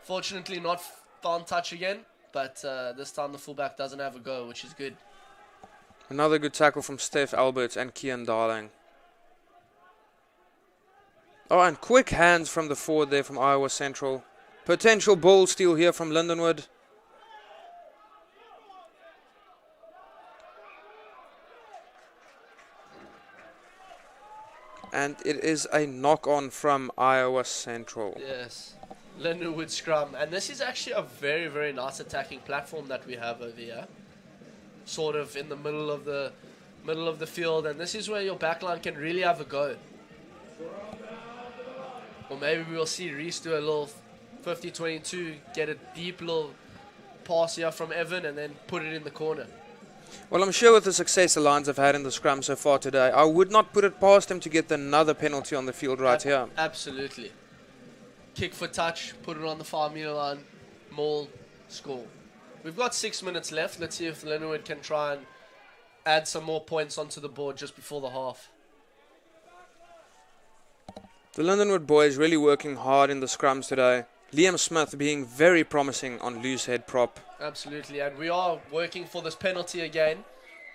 S1: Fortunately, not found touch again, but this time the fullback doesn't have a go, which is good.
S2: Another good tackle from Steph Alberts and Kian Darling. Oh, and quick hands from the forward there from Iowa Central. Potential ball steal here from Lindenwood. And it is a knock-on from Iowa Central.
S1: Yes. Lindenwood scrum. And this is actually a very, very nice attacking platform that we have over here. Sort of in the middle of the field. And this is where your backline can really have a go. Or maybe we'll see Reese do a little 50-22, get a deep little pass here from Evan and then put it in the corner.
S2: Well, I'm sure with the success the Lions have had in the scrum so far today, I would not put it past him to get another penalty on the field right here.
S1: Absolutely. Kick for touch, put it on the 5-meter line, maul, score. We've got 6 minutes left. Let's see if Lindenwood can try and add some more points onto the board just before the half.
S2: The Lindenwood boys really working hard in the scrums today. Liam Smith being very promising on loose head prop.
S1: Absolutely, and we are working for this penalty again.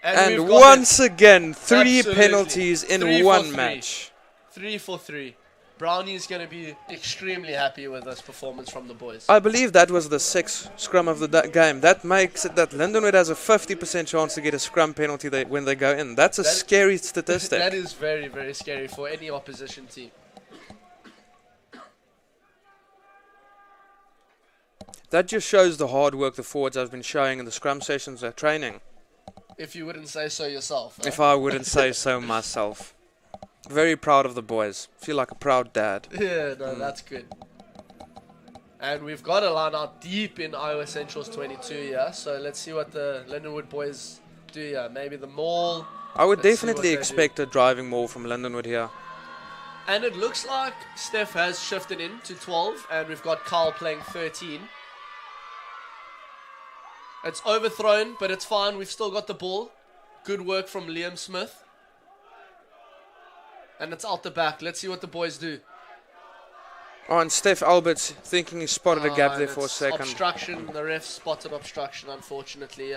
S2: And once again, 3 penalties in one match.
S1: 3 for 3. Brownie's going to be extremely happy with this performance from the boys.
S2: I believe that was the 6th scrum of the game. That makes it that Lindenwood has a 50% chance to get a scrum penalty when they go in. That's a scary statistic.
S1: That is very, very scary for any opposition team.
S2: That just shows the hard work the forwards have been showing in the scrum sessions they're training.
S1: If you wouldn't say so yourself.
S2: If I wouldn't say so myself. Very proud of the boys. Feel like a proud dad.
S1: Yeah, no, that's good. And we've got a line out deep in Iowa Central's 22 here. So let's see what the Lindenwood boys do here. Maybe the maul.
S2: I would definitely expect a driving maul from Lindenwood here.
S1: And it looks like Steph has shifted in to 12. And we've got Carl playing 13. It's overthrown, but it's fine. We've still got the ball. Good work from Liam Smith. And it's out the back. Let's see what the boys do.
S2: Oh, and Steph Alberts thinking he spotted a gap there for a second.
S1: Obstruction. The ref spotted obstruction, unfortunately.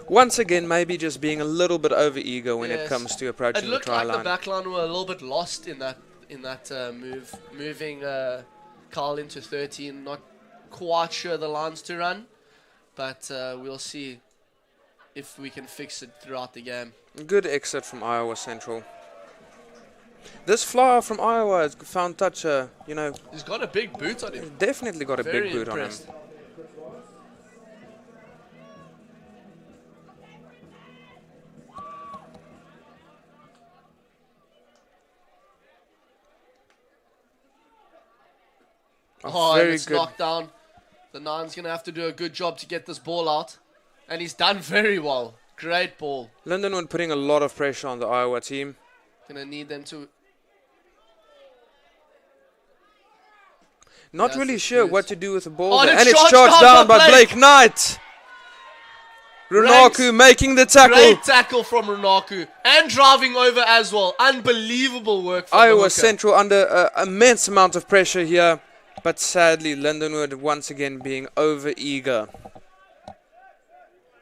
S2: Once again, maybe just being a little bit over-eager when it comes to approaching the try line.
S1: It looked like the back line were a little bit lost in that move. Moving Carl into 13. Not quite sure the lines to run, but we'll see. if we can fix it throughout the game.
S2: Good exit from Iowa Central. This flyer from Iowa has found touch,
S1: He's got a big boot on him.
S2: definitely got a
S1: Very
S2: big boot
S1: impressed.
S2: on him.
S1: Oh,
S2: very
S1: and it's
S2: good.
S1: knocked down. The Nine's going to have to do a good job to get this ball out. And he's done very well. Great ball.
S2: Lindenwood putting a lot of pressure on the Iowa team.
S1: Going to need them to...
S2: Not
S1: Yes,
S2: really
S1: it's
S2: sure
S1: good.
S2: what to do with the ball.
S1: Oh,
S2: there.
S1: and
S2: And
S1: it's
S2: it's
S1: charged
S2: charged
S1: down
S2: down
S1: by
S2: by
S1: Blake.
S2: Blake Knight. Runaku making the tackle.
S1: Great tackle from Runaku. And driving over as well. Unbelievable work from the
S2: Iowa
S1: hooker.
S2: Central under an immense amount of pressure here. But sadly, Lindenwood once again being over-eager.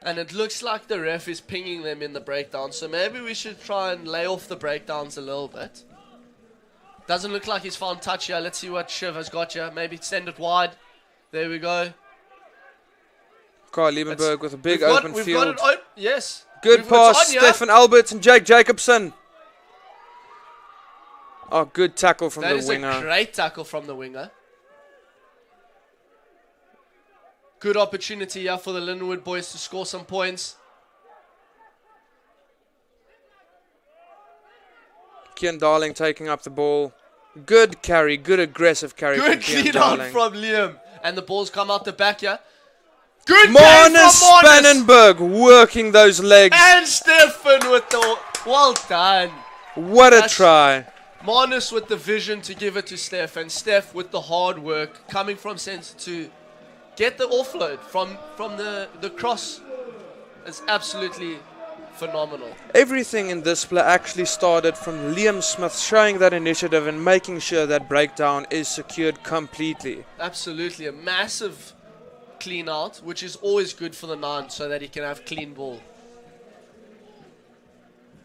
S1: And it looks like the ref is pinging them in the breakdown. So maybe we should try and lay off the breakdowns a little bit. Doesn't look like he's found touch here. Let's see what Shiv has got here. Maybe send it wide. There we go.
S2: Kyle Liebenberg with a big
S1: We've got-
S2: open
S1: we've
S2: field.
S1: got it yes.
S2: Good
S1: We've got it
S2: pass,
S1: on here.
S2: Stefan Albert and Jake Jacobson. Oh, good tackle from
S1: That
S2: the
S1: is
S2: winger.
S1: a great tackle from the winger. Good opportunity here for the Lindenwood boys to score some points.
S2: Kian Darling taking up the ball. Good carry, good aggressive carry
S1: Good
S2: from Kian
S1: clean out
S2: Darling.
S1: from Liam. And the ball's come out the back here. Good game
S2: Marnus
S1: from Marnus.
S2: Spannenberg working those legs.
S1: And Stefan with the... Well done.
S2: What a
S1: That's-
S2: try.
S1: Marnus with the vision to give it to Steph. And Steph with the hard work coming from centre to get the offload from the cross. It's absolutely phenomenal.
S2: Everything in this play actually started from Liam Smith showing that initiative and making sure that breakdown is secured completely.
S1: Absolutely. A massive clean out, which is always good for the Nine so that he can have clean ball.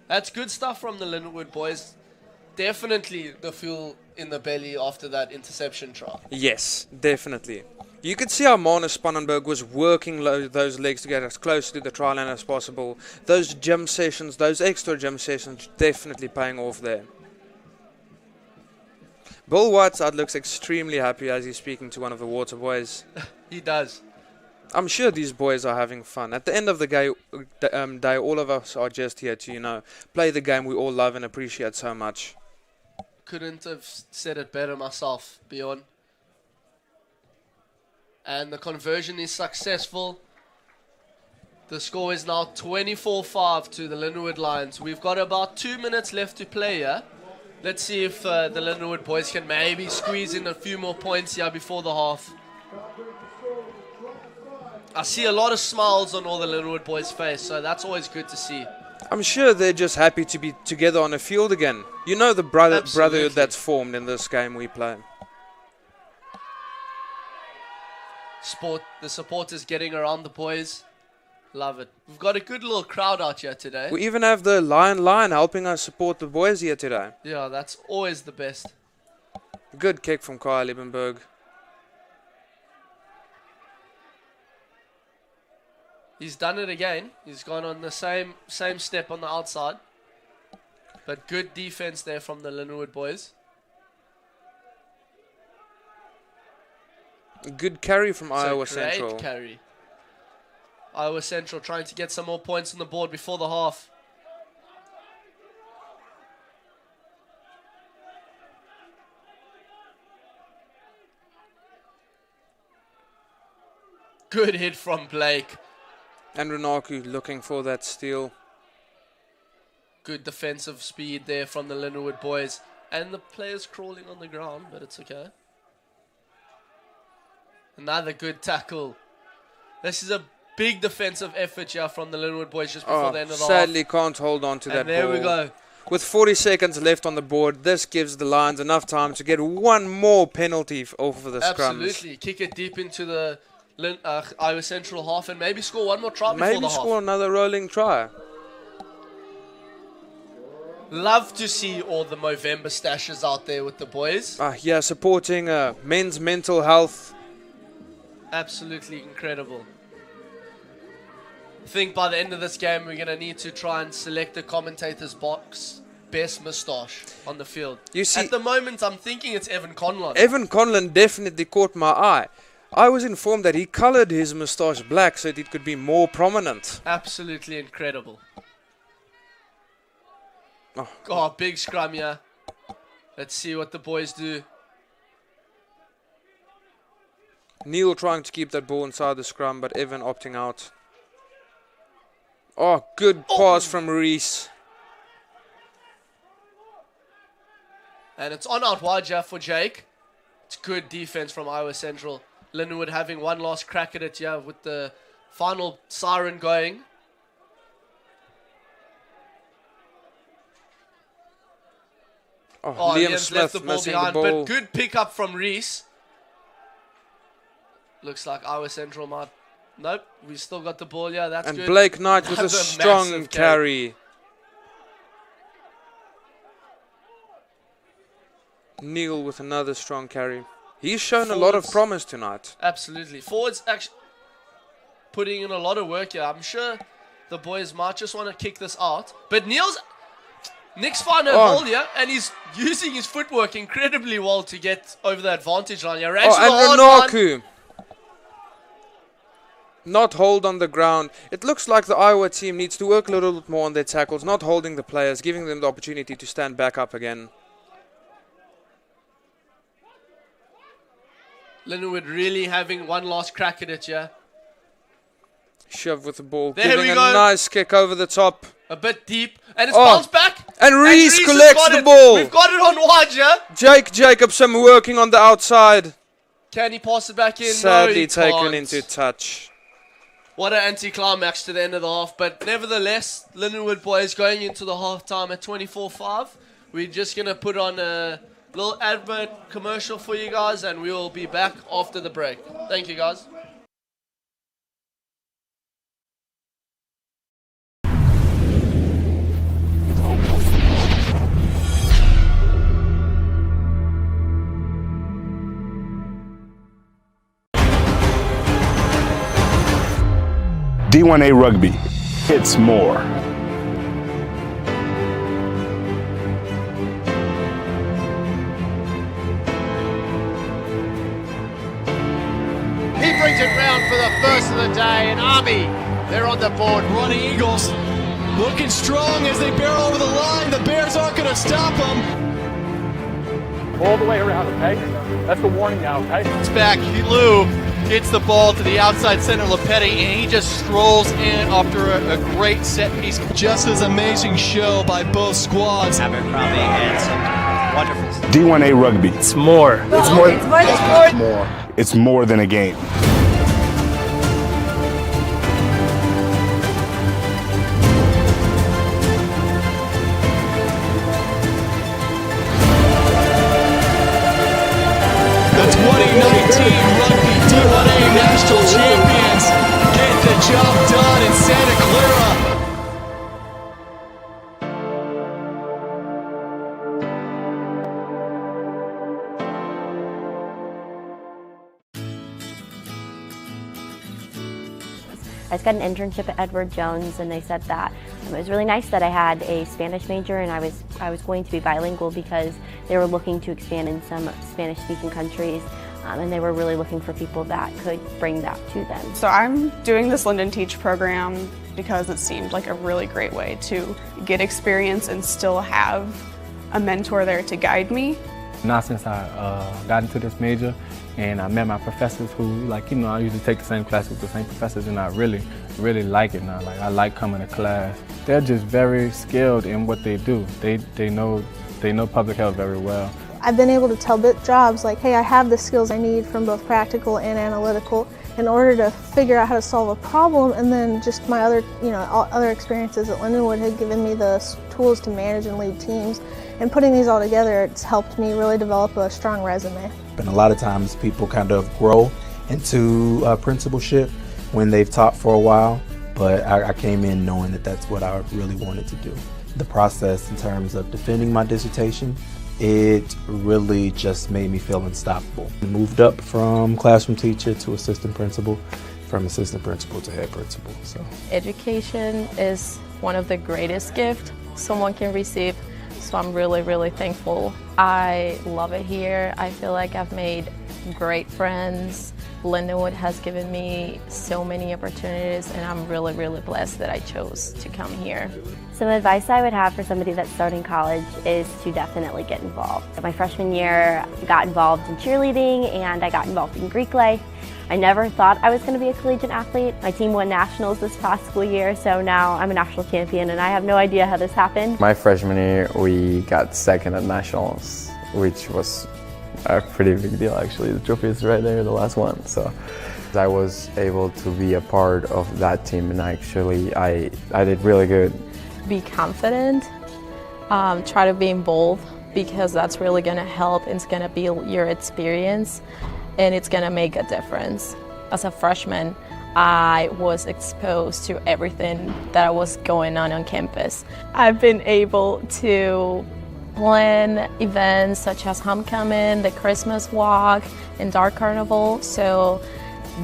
S1: That's good stuff from the Lindenwood boys. Definitely the fuel in the belly after that interception try.
S2: Yes, definitely. You could see how Marnus Spannenberg was working those legs to get as close to the try line as possible. Those gym sessions, those extra gym sessions, definitely paying off there. Bill Whiteside looks extremely happy as he's speaking to one of the water boys.
S1: He does.
S2: I'm sure these boys are having fun. At the end of the day, all of us are just here to, play the game we all love and appreciate so much.
S1: Couldn't have said it better myself, Bjorn. And the conversion is successful. The score is now 24-5 to the Lindenwood Lions. We've got about 2 minutes left to play here. Let's see if the Lindenwood boys can maybe squeeze in a few more points here before the half. I see a lot of smiles on all the Lindenwood boys' face, so that's always good to see.
S2: I'm sure they're just happy to be together on the field again. You know the brotherhood that's formed in this game we play.
S1: The supporters getting around the boys. Love it. We've got a good little crowd out here today.
S2: We even have the Lion helping us support the boys here today.
S1: Yeah, that's always the best.
S2: Good kick from Kyle Liebenberg.
S1: He's done it again. He's gone on the same step on the outside. But good defense there from the Lindenwood boys.
S2: Good carry from
S1: It's
S2: Iowa
S1: a great
S2: Central.
S1: carry. Iowa Central trying to get some more points on the board before the half. Good hit from Blake.
S2: And Runaku looking for that steal.
S1: Good defensive speed there from the Lindenwood boys. And the players crawling on the ground, but it's okay. Another good tackle. This is a big defensive effort here from the Lindenwood boys just before the end of the
S2: sadly
S1: half.
S2: can't hold on to that
S1: And there
S2: ball.
S1: we go.
S2: With 40 seconds left on the board, this gives the Lions enough time to get one more penalty off of the scrums.
S1: Absolutely. Kick it deep into the Iowa Central half and maybe score one more try before
S2: Maybe
S1: the
S2: score
S1: half.
S2: another rolling try.
S1: Love to see all the Movember stashes out there with the boys.
S2: Yeah, supporting men's mental health.
S1: Absolutely incredible. I think by the end of this game, we're going to need to try and select the commentator's box best moustache on the field.
S2: You see,
S1: at the moment, I'm thinking it's Evan Conlon.
S2: Evan Conlon definitely caught my eye. I was informed that he colored his moustache black so that it could be more prominent.
S1: Absolutely incredible.
S2: Oh,
S1: Big scrum here. Let's see what the boys do.
S2: Neil trying to keep that ball inside the scrum, but Evan opting out. Oh, good pass from Reese.
S1: And it's on out wide here for Jake. It's good defense from Iowa Central. Lindenwood having one last crack at it here with the final siren going.
S2: Liam
S1: Liam's left the
S2: Smith
S1: ball
S2: missing
S1: behind,
S2: the ball.
S1: but good pickup from Reese. Looks like Iowa Central might... Nope, we still got the ball here. That's
S2: and
S1: good.
S2: Blake Knight with a
S1: Another
S2: strong
S1: massive
S2: carry. Neil with another strong carry. He's shown a lot of promise tonight.
S1: Absolutely. Forwards actually putting in a lot of work here. I'm sure the boys might just want to kick this out. But Nick's finding a hole here, and he's using his footwork incredibly well to get over the advantage line here.
S2: And Renaku. Not hold on the ground. It looks like the Iowa team needs to work a little bit more on their tackles, not holding the players, giving them the opportunity to stand back up again.
S1: Lindenwood really having one last crack at it, yeah.
S2: Shove with the ball,
S1: there
S2: giving
S1: we
S2: a
S1: go.
S2: Nice kick over the top.
S1: A bit deep, and it's bounced back.
S2: And Reese collects the ball.
S1: We've got it on wide, yeah.
S2: Jake Jacobson working on the outside.
S1: Can he pass it back in?
S2: Sadly
S1: no, he
S2: taken
S1: can't.
S2: into touch.
S1: What an anticlimax to the end of the half. But nevertheless, Lindenwood boys going into the half-time at 24-5. We're just going to put on a little advert commercial for you guys, and we will be back after the break. Thank you, guys.
S3: D1A Rugby, it's more.
S4: He brings it round for the first of the day, and Army, they're on the board.
S5: Running Eagles looking strong as they barrel over the line. The Bears aren't going to stop them.
S6: All the way around, okay? That's the warning now, okay?
S4: It's back. Lou gets the ball to the outside center, Lepetti, and he just strolls in after a great set piece.
S5: Just as amazing show by both squads.
S4: Abercrombie and some wonderful stuff.
S3: D1A Rugby, it's more. It's more. It's more than sport. More. It's more than a game.
S5: The 2019 Rugby D1A National Champions get the job done in Santa Clara.
S7: I just got an internship at Edward Jones, and they said that it was really nice that I had a Spanish major, and I was going to be bilingual because they were looking to expand in some Spanish-speaking countries, and they were really looking for people that could bring that to them.
S8: So I'm doing this Linden Teach program because it seemed like a really great way to get experience and still have a mentor there to guide me.
S6: Now since I got into this major and I met my professors who, I usually take the same class with the same professors, and I really like it now. I like coming to class. They're just very skilled in what they do. They know public health very well.
S9: I've been able to tell jobs like, hey, I have the skills I need from both practical and analytical in order to figure out how to solve a problem, and then just my other experiences at Lindenwood had given me the tools to manage and lead teams. And putting these all together, it's helped me really develop a strong resume.
S10: And a lot of times people kind of grow into principalship when they've taught for a while, but I came in knowing that that's what I really wanted to do. The process in terms of defending my dissertation, it really just made me feel unstoppable. I moved up from classroom teacher to assistant principal, from assistant principal to head principal. So
S11: education is one of the greatest gifts someone can receive, so I'm really, really thankful. I love it here. I feel like I've made great friends. Lindenwood has given me so many opportunities, and I'm really, really blessed that I chose to come here.
S7: Some advice I would have for somebody that's starting college is to definitely get involved. My freshman year, I got involved in cheerleading and I got involved in Greek life. I never thought I was going to be a collegiate athlete. My team won nationals this past school year, so now I'm a national champion, and I have no idea how this happened.
S12: My freshman year, we got second at nationals, which was a pretty big deal actually. The trophy is right there, the last one. So I was able to be a part of that team, and actually I did really good.
S11: Be confident, try to be bold, because that's really going to help. It's going to be your experience, and it's going to make a difference. As a freshman, I was exposed to everything that was going on campus. I've been able to plan events such as homecoming, the Christmas walk, and Dark Carnival. So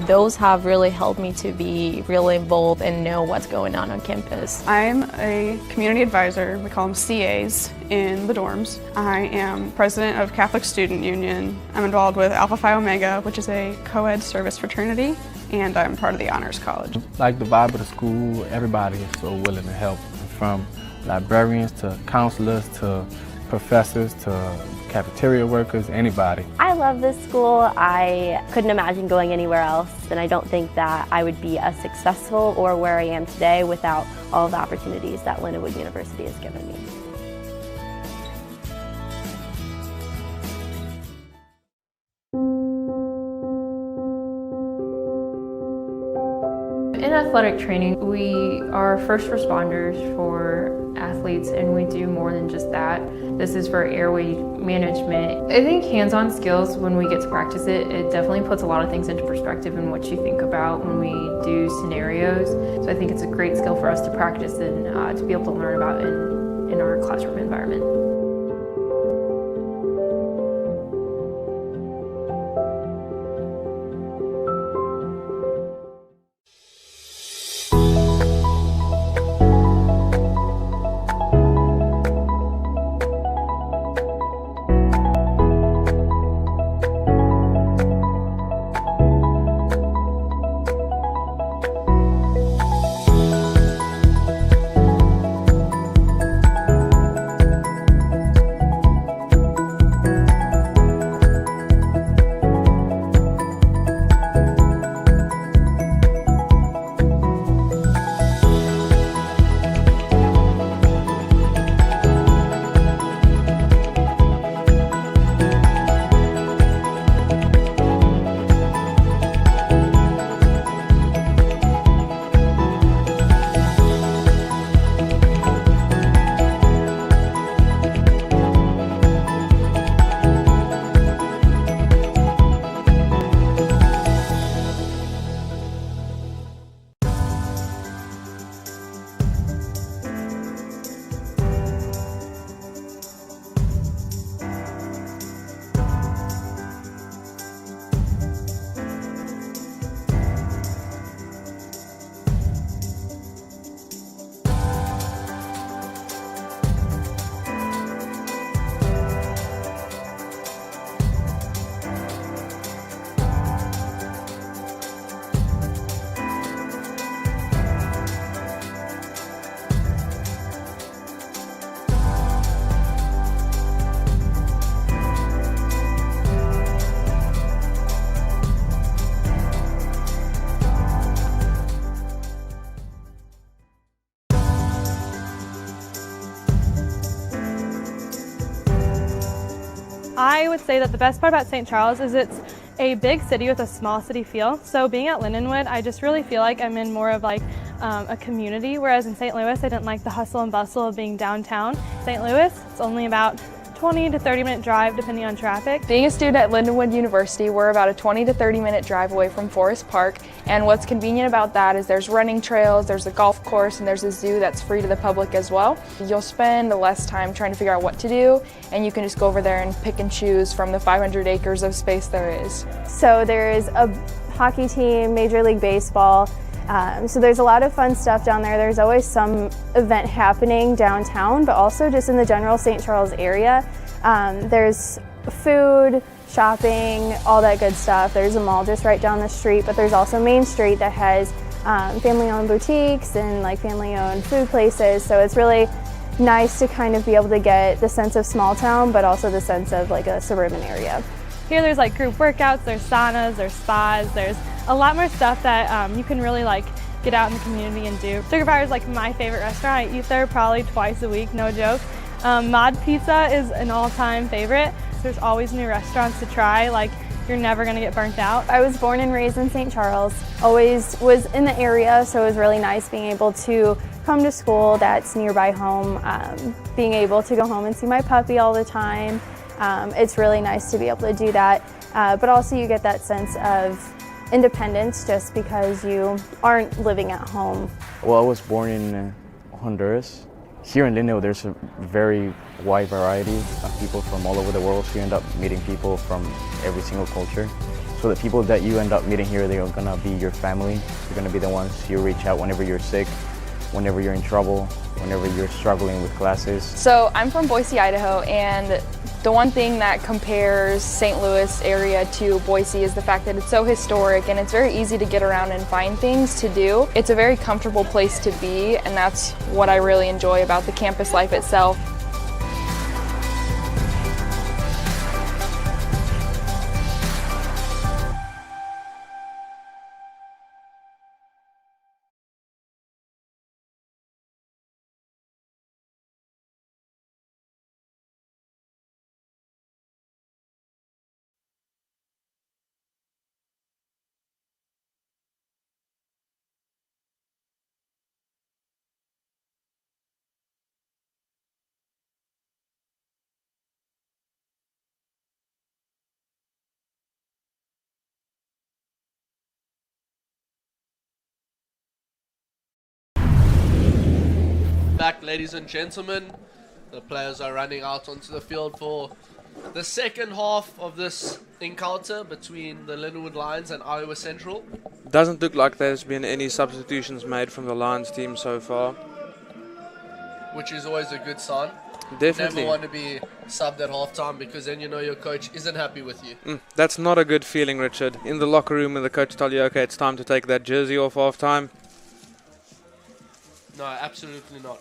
S11: those have really helped me to be really involved and know what's going on campus.
S8: I'm a community advisor, we call them CAs, in the dorms. I am president of Catholic Student Union. I'm involved with Alpha Phi Omega, which is a co-ed service fraternity, and I'm part of the Honors College.
S6: Like the vibe of the school, everybody is so willing to help, from librarians to counselors to professors to cafeteria workers, anybody.
S7: I love this school. I couldn't imagine going anywhere else, and I don't think that I would be as successful or where I am today without all the opportunities that Lindenwood University has given me.
S13: In athletic training, we are first responders for athletes, and we do more than just that. This is for airway management. I think hands-on skills, when we get to practice it, it definitely puts a lot of things into perspective in what you think about when we do scenarios. So I think it's a great skill for us to practice and to be able to learn about in our classroom environment.
S9: I would say that the best part about St. Charles is it's a big city with a small city feel. So being at Lindenwood, I just really feel like I'm in more of like a community, whereas in St. Louis, I didn't like the hustle and bustle of being downtown. St. Louis, it's only about 20 to 30 minute drive depending on traffic.
S14: Being a student at Lindenwood University, we're about a 20 to 30 minute drive away from Forest Park, and what's convenient about that is there's running trails, there's a golf course, and there's a zoo that's free to the public as well. You'll spend less time trying to figure out what to do, and you can just go over there and pick and choose from the 500 acres of space there is.
S15: So there is a hockey team, Major League Baseball. So there's a lot of fun stuff down there. There's always some event happening downtown, but also just in the general St. Charles area. There's food, shopping, all that good stuff. There's a mall just right down the street, but there's also Main Street that has family-owned boutiques and like family-owned food places. So it's really nice to kind of be able to get the sense of small town, but also the sense of like a suburban area.
S16: Here there's like group workouts, there's saunas, there's spas, there's a lot more stuff that you can really like get out in the community and do. Sugar Fire is like my favorite restaurant. I eat there probably twice a week, no joke. Mod Pizza is an all-time favorite. There's always new restaurants to try, like you're never gonna get burnt out.
S15: I was born and raised in St. Charles, always was in the area, so it was really nice being able to come to school that's nearby home, being able to go home and see my puppy all the time. It's really nice to be able to do that, but also you get that sense of independence just because you aren't living at home.
S17: Well, I was born in Honduras. Here in Lindenwood, there's a very wide variety of people from all over the world, so you end up meeting people from every single culture. So the people that you end up meeting here, they're gonna be your family. They're gonna be the ones you reach out whenever you're sick, whenever you're in trouble, whenever you're struggling with classes.
S14: So I'm from Boise, Idaho, and the one thing that compares St. Louis area to Boise is the fact that it's so historic and it's very easy to get around and find things to do. It's a very comfortable place to be, and that's what I really enjoy about the campus life itself.
S1: Back, ladies and gentlemen, the players are running out onto the field for the second half of this encounter between the Lindenwood Lions and Iowa Central.
S2: Doesn't look like there's been any substitutions made from the Lions team so far.
S1: Which is always a good sign.
S2: Definitely.
S1: Never want to be subbed at halftime because then you know your coach isn't happy with you.
S2: That's not a good feeling, Richard. In the locker room when the coach tells you, okay, it's time to take that jersey off halftime.
S1: No, absolutely not.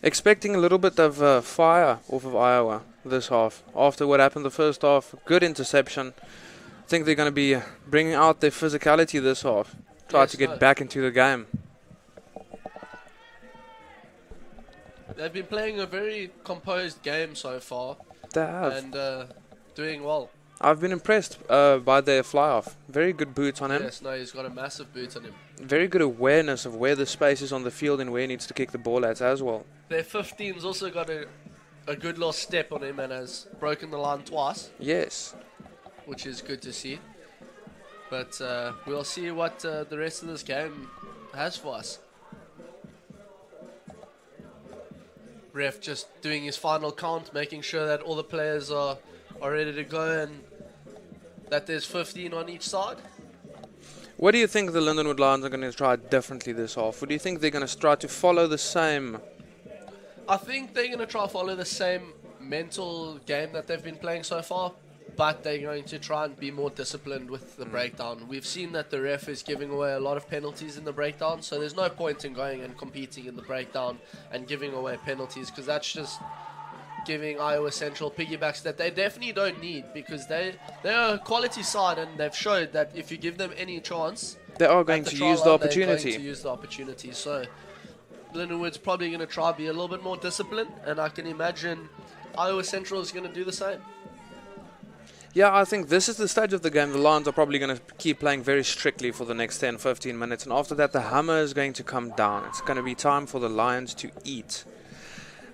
S2: Expecting a little bit of fire off of Iowa this half. After what happened the first half, good interception. I think they're going to be bringing out their physicality this half. Try to get back into the game.
S1: They've been playing a very composed game so far.
S2: They have.
S1: And doing well.
S2: I've been impressed by their fly-off. Very good boots on him.
S1: Yes, no, he's got a massive boot on him.
S2: Very good awareness of where the space is on the field and where he needs to kick the ball at as well.
S1: Their 15's also got a good little step on him and has broken the line twice.
S2: Yes.
S1: Which is good to see. But we'll see what the rest of this game has for us. Ref just doing his final count, making sure that all the players are ready to go and that there's 15 on each side.
S2: What do you think the Lindenwood Lions are going to try differently this half? Or do you think they're going to try to follow the same?
S1: I think they're going to try to follow the same mental game that they've been playing so far, but they're going to try and be more disciplined with the breakdown. We've seen that the ref is giving away a lot of penalties in the breakdown, so there's no point in going and competing in the breakdown and giving away penalties, because that's just giving Iowa Central piggybacks that they definitely don't need, because they're a quality side and they've showed that if you give them any chance,
S2: they are going to use the opportunity.
S1: They're going to use the opportunity. So Lindenwood's probably going to try to be a little bit more disciplined, and I can imagine Iowa Central is going to do the same.
S2: Yeah, I think this is the stage of the game. The Lions are probably going to keep playing very strictly for the next 10-15 minutes, and after that the hammer is going to come down. It's going to be time for the Lions to eat,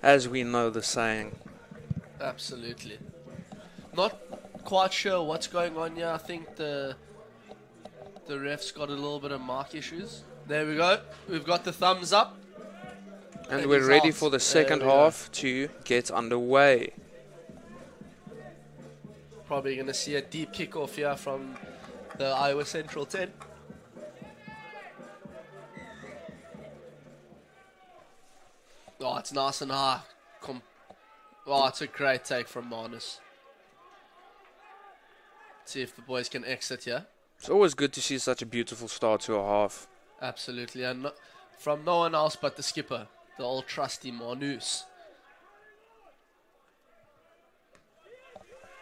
S2: as we know the saying.
S1: Absolutely. Not quite sure what's going on here. I think the ref's got a little bit of mark issues. There we go. We've got the thumbs up.
S2: And we're ready for the second half to get underway.
S1: Probably going to see a deep kickoff here from the Iowa Central 10. Oh, it's nice and high. Oh, it's a great take from Manus. See if the boys can exit here.
S2: It's always good to see such a beautiful start to a half.
S1: Absolutely, and from no one else but the skipper, the old trusty Manus.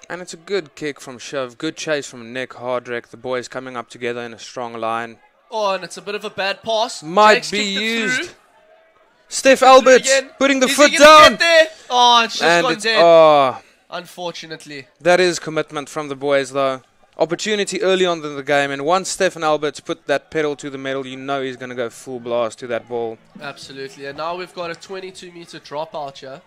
S2: And it's a good kick from Shiv, good chase from Nick Hardrick. The boys coming up together in a strong line.
S1: Oh, and it's a bit of a bad pass.
S2: Might
S1: Jake's
S2: be
S1: kicked it
S2: used.
S1: through.
S2: Steph Alberts putting the
S1: Is
S2: foot
S1: he gonna
S2: down.
S1: get there? Oh, it's just
S2: And
S1: gone
S2: it's,
S1: dead. Unfortunately.
S2: That is commitment from the boys, though. Opportunity early on in the game, and once Stephen Alberts put that pedal to the metal, you know he's going to go full blast to that ball.
S1: Absolutely, and now we've got a 22-meter dropout here.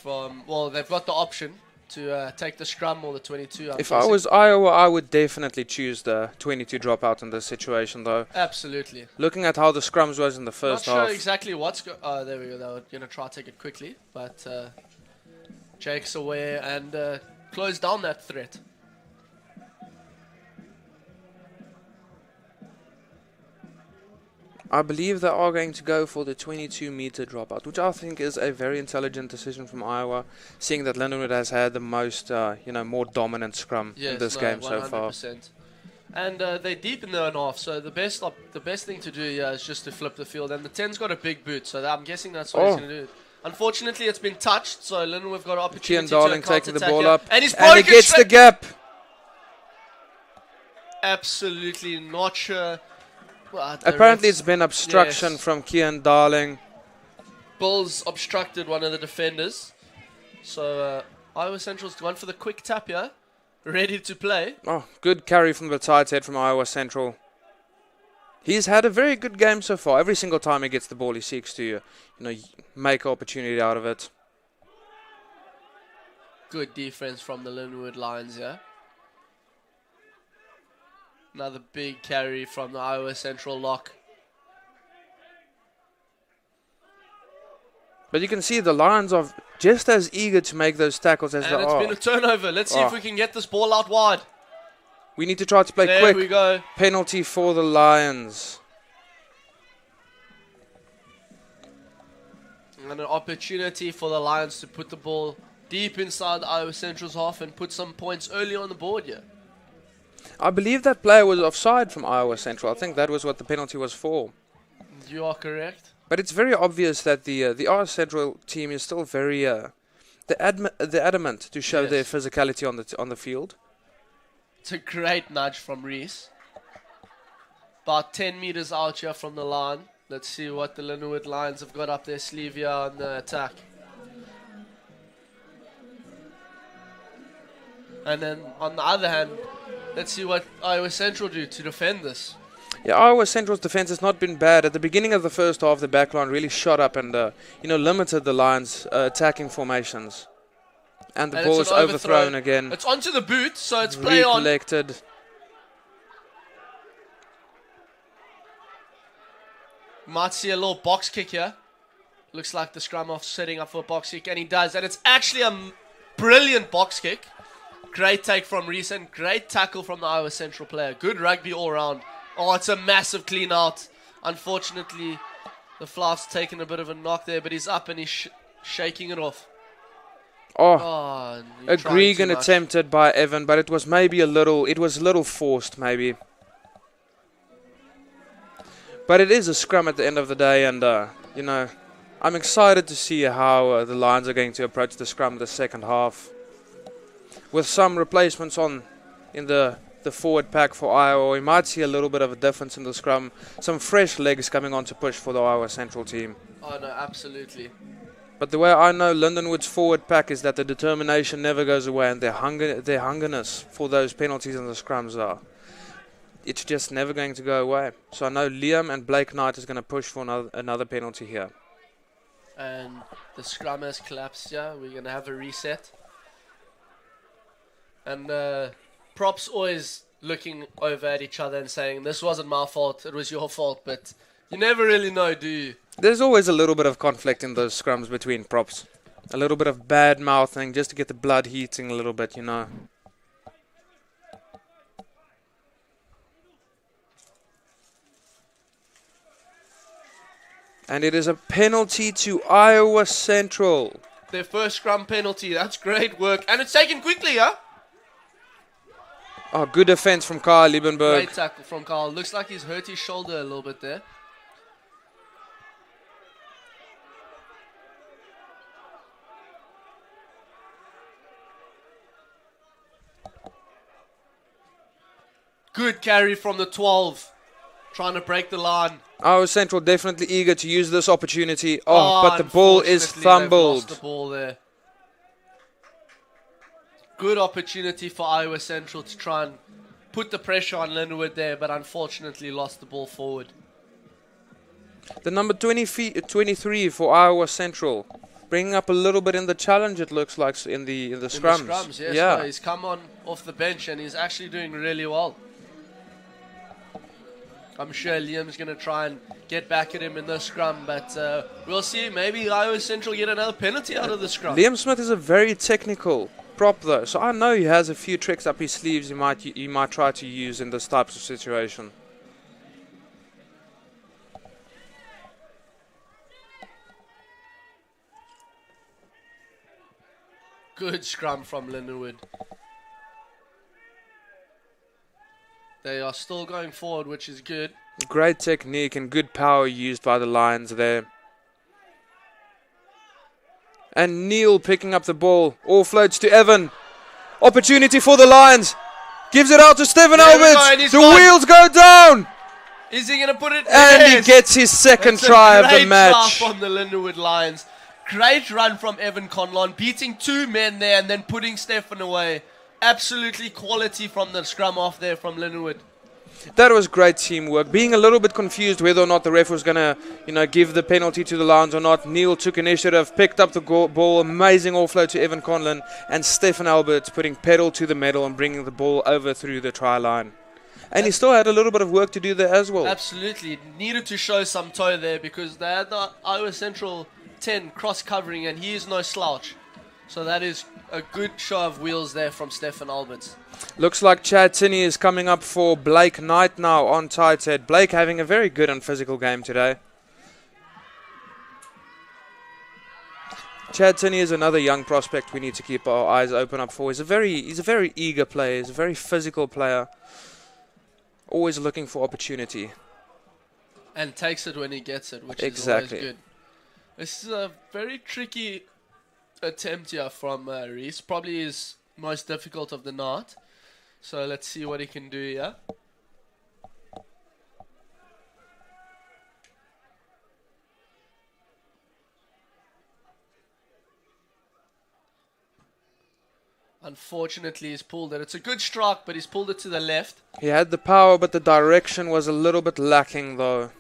S1: Well, they've got the option to take the scrum or the 22.
S2: If I was Iowa, I would definitely choose the 22 dropout in this situation, though.
S1: Absolutely.
S2: Looking at how the scrums was in the first
S1: Not
S2: half.
S1: sure exactly what's oh, there we go. They were going to try to take it quickly, but Jake's aware and closed down that threat.
S2: I believe they are going to go for the 22-meter dropout, which I think is a very intelligent decision from Iowa, seeing that Lindenwood has had the most, more dominant scrum in this game so far.
S1: 100%. And they're deep in their own half, so the best thing to do here is just to flip the field. And the 10's got a big boot, so I'm guessing that's what he's going to do. Unfortunately, it's been touched, so Lindenwood've got an opportunity
S2: Kian Darling
S1: to
S2: taking the
S1: counter-attack
S2: ball
S1: here.
S2: up,
S1: And he's
S2: and he gets the gap.
S1: Absolutely not sure.
S2: Apparently it's been obstruction from Kian Darling.
S1: Bulls obstructed one of the defenders. So Iowa Central's gone for the quick tap here. Ready to play.
S2: Oh, good carry from the tight head from Iowa Central. He's had a very good game so far. Every single time he gets the ball, he seeks to, make an opportunity out of it.
S1: Good defense from the Lindenwood Lions here. Another big carry from the Iowa Central lock.
S2: But you can see the Lions are just as eager to make those tackles as they are.
S1: And it's been a turnover. Let's see if we can get this ball out wide.
S2: We need to try to play quick.
S1: There we go.
S2: Penalty for the Lions.
S1: And an opportunity for the Lions to put the ball deep inside Iowa Central's half and put some points early on the board here.
S2: I believe that player was offside from Iowa Central. I think that was what the penalty was for.
S1: You are correct.
S2: But it's very obvious that the Iowa Central team is still very they're adamant to show their physicality on the field.
S1: It's a great nudge from Reese. About 10 meters out here from the line. Let's see what the Lindenwood Lions have got up their sleeve here on the attack. And then on the other hand, let's see what Iowa Central do to defend this.
S2: Yeah, Iowa Central's defense has not been bad. At the beginning of the first half, the backline really shot up and limited the Lions' attacking formations. And the ball is overthrown again.
S1: It's onto the boot, so it's play on.
S2: Recollected.
S1: Might see a little box kick here. Looks like the scrum off setting up for a box kick, and he does. And it's actually a brilliant box kick. Great take from Reese and great tackle from the Iowa Central player. Good rugby all round. Oh, it's a massive clean out. Unfortunately, the Flaut's taken a bit of a knock there, but he's up and he's shaking it off.
S2: Oh, a Gregan attempted by Evan, but it was maybe a little forced maybe. But it is a scrum at the end of the day, and I'm excited to see how the Lions are going to approach the scrum the second half. With some replacements in the forward pack for Iowa, we might see a little bit of a difference in the scrum. Some fresh legs coming on to push for the Iowa Central team.
S1: Oh, no, absolutely.
S2: But the way I know Lindenwood's forward pack is that the determination never goes away, and their hungerness for those penalties and the scrums it's just never going to go away. So I know Liam and Blake Knight is going to push for another penalty here.
S1: And the scrum has collapsed here. We're going to have a reset. And props always looking over at each other and saying, this wasn't my fault, it was your fault. But you never really know, do you?
S2: There's always a little bit of conflict in those scrums between props. A little bit of bad mouthing just to get the blood heating a little bit, you know. And it is a penalty to Iowa Central.
S1: Their first scrum penalty. That's great work. And it's taken quickly, huh?
S2: Oh, good defense from Kyle Liebenberg.
S1: Great tackle from Carl. Looks like he's hurt his shoulder a little bit there. Good carry from the 12. Trying to break the line.
S2: Iowa Central definitely eager to use this opportunity. Oh, but the ball is fumbled.
S1: Lost the ball there. Good opportunity for Iowa Central to try and put the pressure on Lindenwood there, but unfortunately lost the ball forward.
S2: The number 23 for Iowa Central, bringing up a little bit in the challenge. It looks like in the scrums.
S1: In the scrums, yes.
S2: Yeah,
S1: no, he's come on off the bench and he's actually doing really well. I'm sure Liam's going to try and get back at him in the scrum, but we'll see. Maybe Iowa Central get another penalty out of the scrum.
S2: Liam Smith is a very technical prop, though, so I know he has a few tricks up his sleeves he might try to use in this type of situation.
S1: Good scrum from Lindenwood. They are still going forward, which is good.
S2: Great technique and good power used by the Lions there. And Neil picking up the ball. All floats to Evan. Opportunity for the Lions. Gives it out to Stephen Alberts. The wheels go down.
S1: Is he going to put it?
S2: And
S1: yes.
S2: he gets his second try of the match.
S1: Great try from the Lindenwood Lions. Great run from Evan Conlon, beating two men there and then putting Stefan away. Absolutely quality from the scrum off there from Lindenwood.
S2: That was great teamwork. Being a little bit confused whether or not the ref was going to, give the penalty to the Lions or not. Neil took initiative, picked up the ball, amazing offload to Evan Conlon, and Stefan Alberts putting pedal to the metal and bringing the ball over through the try line. And he still had a little bit of work to do there as well.
S1: Absolutely. Needed to show some toe there because they had the Iowa Central 10 cross covering and he is no slouch. So that is a good show of wheels there from Stefan Alberts.
S2: Looks like Chad Tinney is coming up for Blake Knight now on tight head. Blake having a very good and physical game today. Chad Tinney is another young prospect we need to keep our eyes open up for. He's a very eager player. He's a very physical player. Always looking for opportunity.
S1: And takes it when he gets it, which
S2: exactly.
S1: is always good. This is a very tricky attempt here from Reese. Probably his most difficult of the night. So let's see what he can do here. Unfortunately, he's pulled it. It's a good strike, but he's pulled it to the left.
S2: He had the power, but the direction was a little bit lacking, though.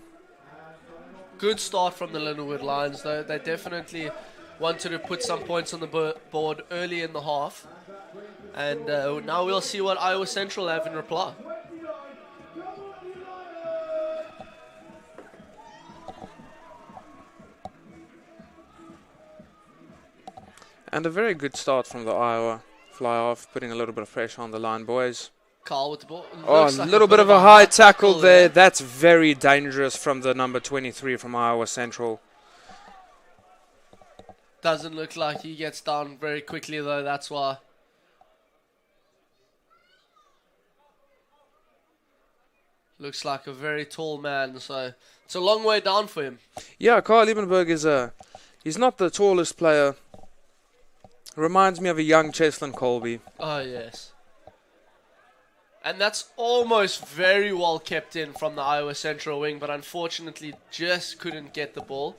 S1: Good start from the Lindenwood Lions, though. They definitely wanted to put some points on the board early in the half. And now we'll see what Iowa Central have in reply.
S2: And a very good start from the Iowa fly-off, putting a little bit of pressure on the line, boys.
S1: Carl with the ball.
S2: Oh, a little bit of a high tackle there. That's very dangerous from the number 23 from Iowa Central.
S1: Doesn't look like he gets down very quickly, though. That's why. Looks like a very tall man, so it's a long way down for him.
S2: Yeah, Carl Liebenberg is he's not the tallest player. Reminds me of a young Cheslin Colby.
S1: Oh, yes. And that's almost very well kept in from the Iowa Central wing, but unfortunately just couldn't get the ball.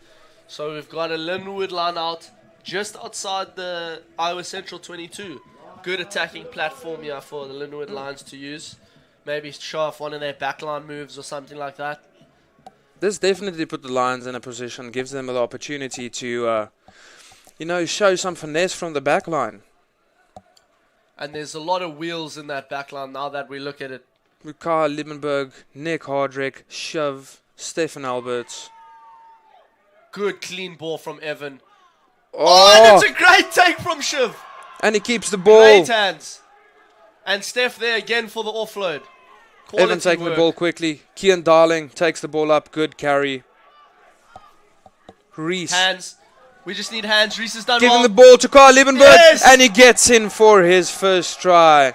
S1: So we've got a Lindenwood line out just outside the Iowa Central 22. Good attacking platform here for the Lindenwood Lions to use. Maybe show off one of their backline moves or something like that.
S2: This definitely put the Lions in a position, gives them the opportunity to, show some finesse from the backline.
S1: And there's a lot of wheels in that backline now that we look at it.
S2: Karl Liebenberg, Nick Hardrick, Shove, Stefan Alberts.
S1: Good clean ball from Evan. Oh, and it's a great take from Shiv.
S2: And he keeps the ball.
S1: Great hands. And Steph there again for the offload. Quality
S2: Evan taking
S1: work.
S2: the ball quickly. Kian Darling takes the ball up. Good carry. Reese.
S1: Hands. We just need hands. Reese has done
S2: Giving
S1: well.
S2: the ball to Carl Liebenberg.
S1: Yes!
S2: And he gets in for his first try.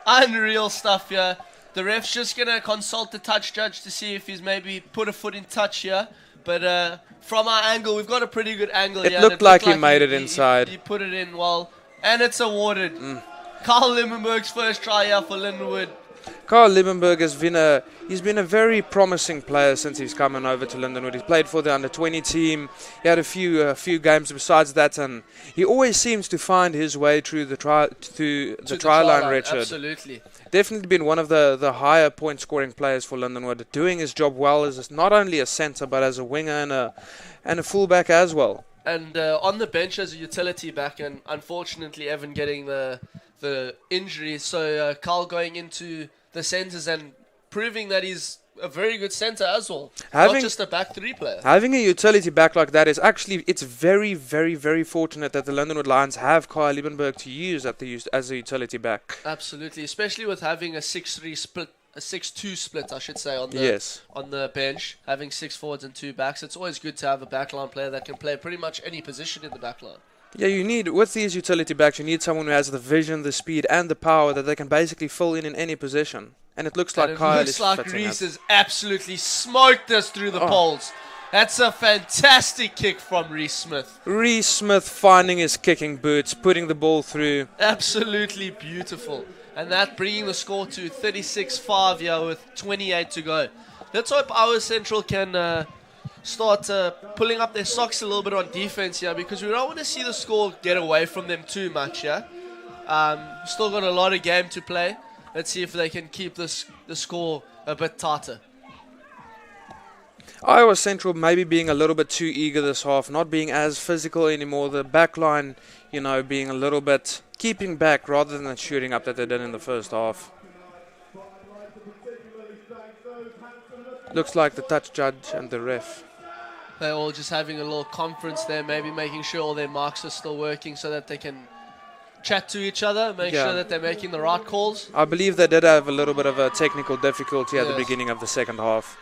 S1: Unreal stuff here. The ref's just going to consult the touch judge to see if he's maybe put a foot in touch here. But from our angle, we've got a pretty good angle here.
S2: It looked like he made it inside.
S1: He put it in well. And it's awarded. Carl Liebenberg's first try here for Lindenwood.
S2: Carl Liebenberg has been a very promising player since he's coming over to Lindenwood. He's played for the under-20 team. He had a few games besides that, and he always seems to find his way through the try line, Richard.
S1: Absolutely.
S2: Definitely been one of the higher point scoring players for Lindenwood, doing his job well as not only a centre but as a winger and a fullback as well.
S1: And on the bench as a utility back, and unfortunately Evan getting the injury, so Carl going into the centres and proving that he's a very good centre as well, not just a back three player.
S2: Having a utility back like that is actually, it's very, very, very fortunate that the Lindenwood Lions have Carl Liebenberg to use as a utility back.
S1: Absolutely, especially with having a 6-3 split, a 6-2 split, I should say, on the bench, having 6 forwards and 2 backs. It's always good to have a backline player that can play pretty much any position in the backline.
S2: Yeah, you need, with these utility backs, you need someone who has the vision, the speed, and the power that they can basically fill in any position. And it looks like Kyle is fitting
S1: Reese
S2: up.
S1: has absolutely smoked us through the poles. That's a fantastic kick from Reese Smith.
S2: Reese Smith finding his kicking boots, putting the ball through.
S1: Absolutely beautiful. And that bringing the score to 36-5 here with 28 to go. Let's hope Iowa Central can start pulling up their socks a little bit on defense here, because we don't want to see the score get away from them too much here. Still got a lot of game to play. Let's see if they can keep the score a bit tighter.
S2: Iowa Central maybe being a little bit too eager this half, not being as physical anymore. The back line, being a little bit keeping back rather than shooting up that they did in the first half. Looks like the touch judge and the ref.
S1: They're all just having a little conference there, maybe making sure all their marks are still working so that they can chat to each other, make sure that they're making the right calls.
S2: I believe they did have a little bit of a technical difficulty at the beginning of the second half.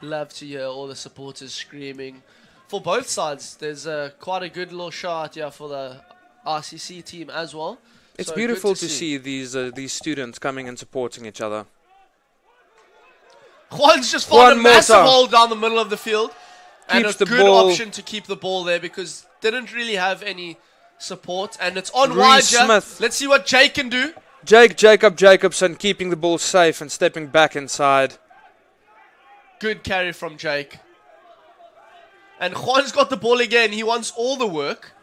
S1: Love to hear all the supporters screaming. For both sides, there's quite a good little shout here for the RCC team as well.
S2: It's
S1: So
S2: beautiful
S1: good
S2: to see these students coming and supporting each other.
S1: Juan's just found a massive hole down the middle of the field. And a
S2: Keeps the
S1: good
S2: ball.
S1: option to keep the ball there because didn't really have any support. And it's on wide.
S2: Reese Smith.
S1: Let's see what Jake can do.
S2: Jacob Jacobson keeping the ball safe and stepping back inside.
S1: Good carry from Jake. And Juan's got the ball again. He wants all the work.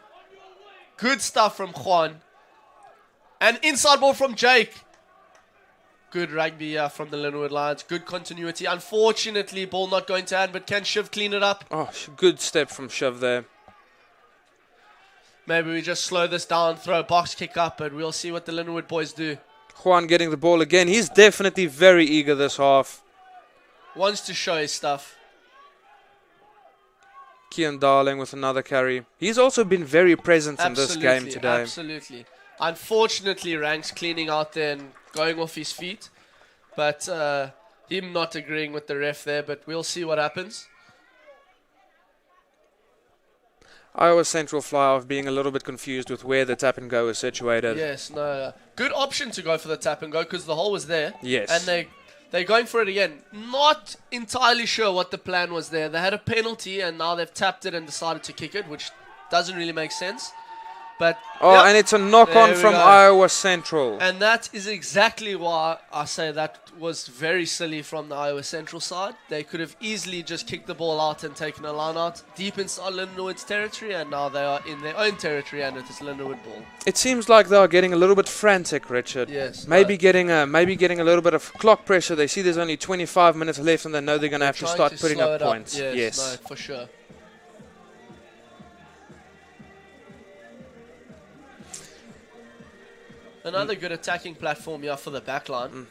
S1: Good stuff from Juan. And inside ball from Jake. Good rugby from the Lindenwood Lions. Good continuity. Unfortunately, ball not going to hand, but can Shiv clean it up?
S2: Oh, good step from Shiv there.
S1: Maybe we just slow this down, throw a box kick up, and we'll see what the Lindenwood boys do.
S2: Juan getting the ball again. He's definitely very eager this half.
S1: Wants to show his stuff.
S2: Kian Darling with another carry. He's also been very present in this game today.
S1: Absolutely. Unfortunately, Ranks cleaning out there and going off his feet. But him not agreeing with the ref there, but we'll see what happens.
S2: Iowa Central fly off being a little bit confused with where the tap and go is situated.
S1: Yes, no. Good option to go for the tap and go because the hole was there.
S2: Yes.
S1: And they're going for it again. Not entirely sure what the plan was there. They had a penalty and now they've tapped it and decided to kick it, which doesn't really make sense. But
S2: and it's a knock-on from Iowa Central.
S1: And that is exactly why I say that was very silly from the Iowa Central side. They could have easily just kicked the ball out and taken a line out deep inside Lindenwood's territory, and now they are in their own territory and it is Lindenwood ball.
S2: It seems like they are getting a little bit frantic, Richard.
S1: Yes.
S2: Maybe getting a little bit of clock pressure. They see there's only 25 minutes left and they know they're going to have to start putting up points.
S1: Yes, no, for sure. Another good attacking platform here for the backline.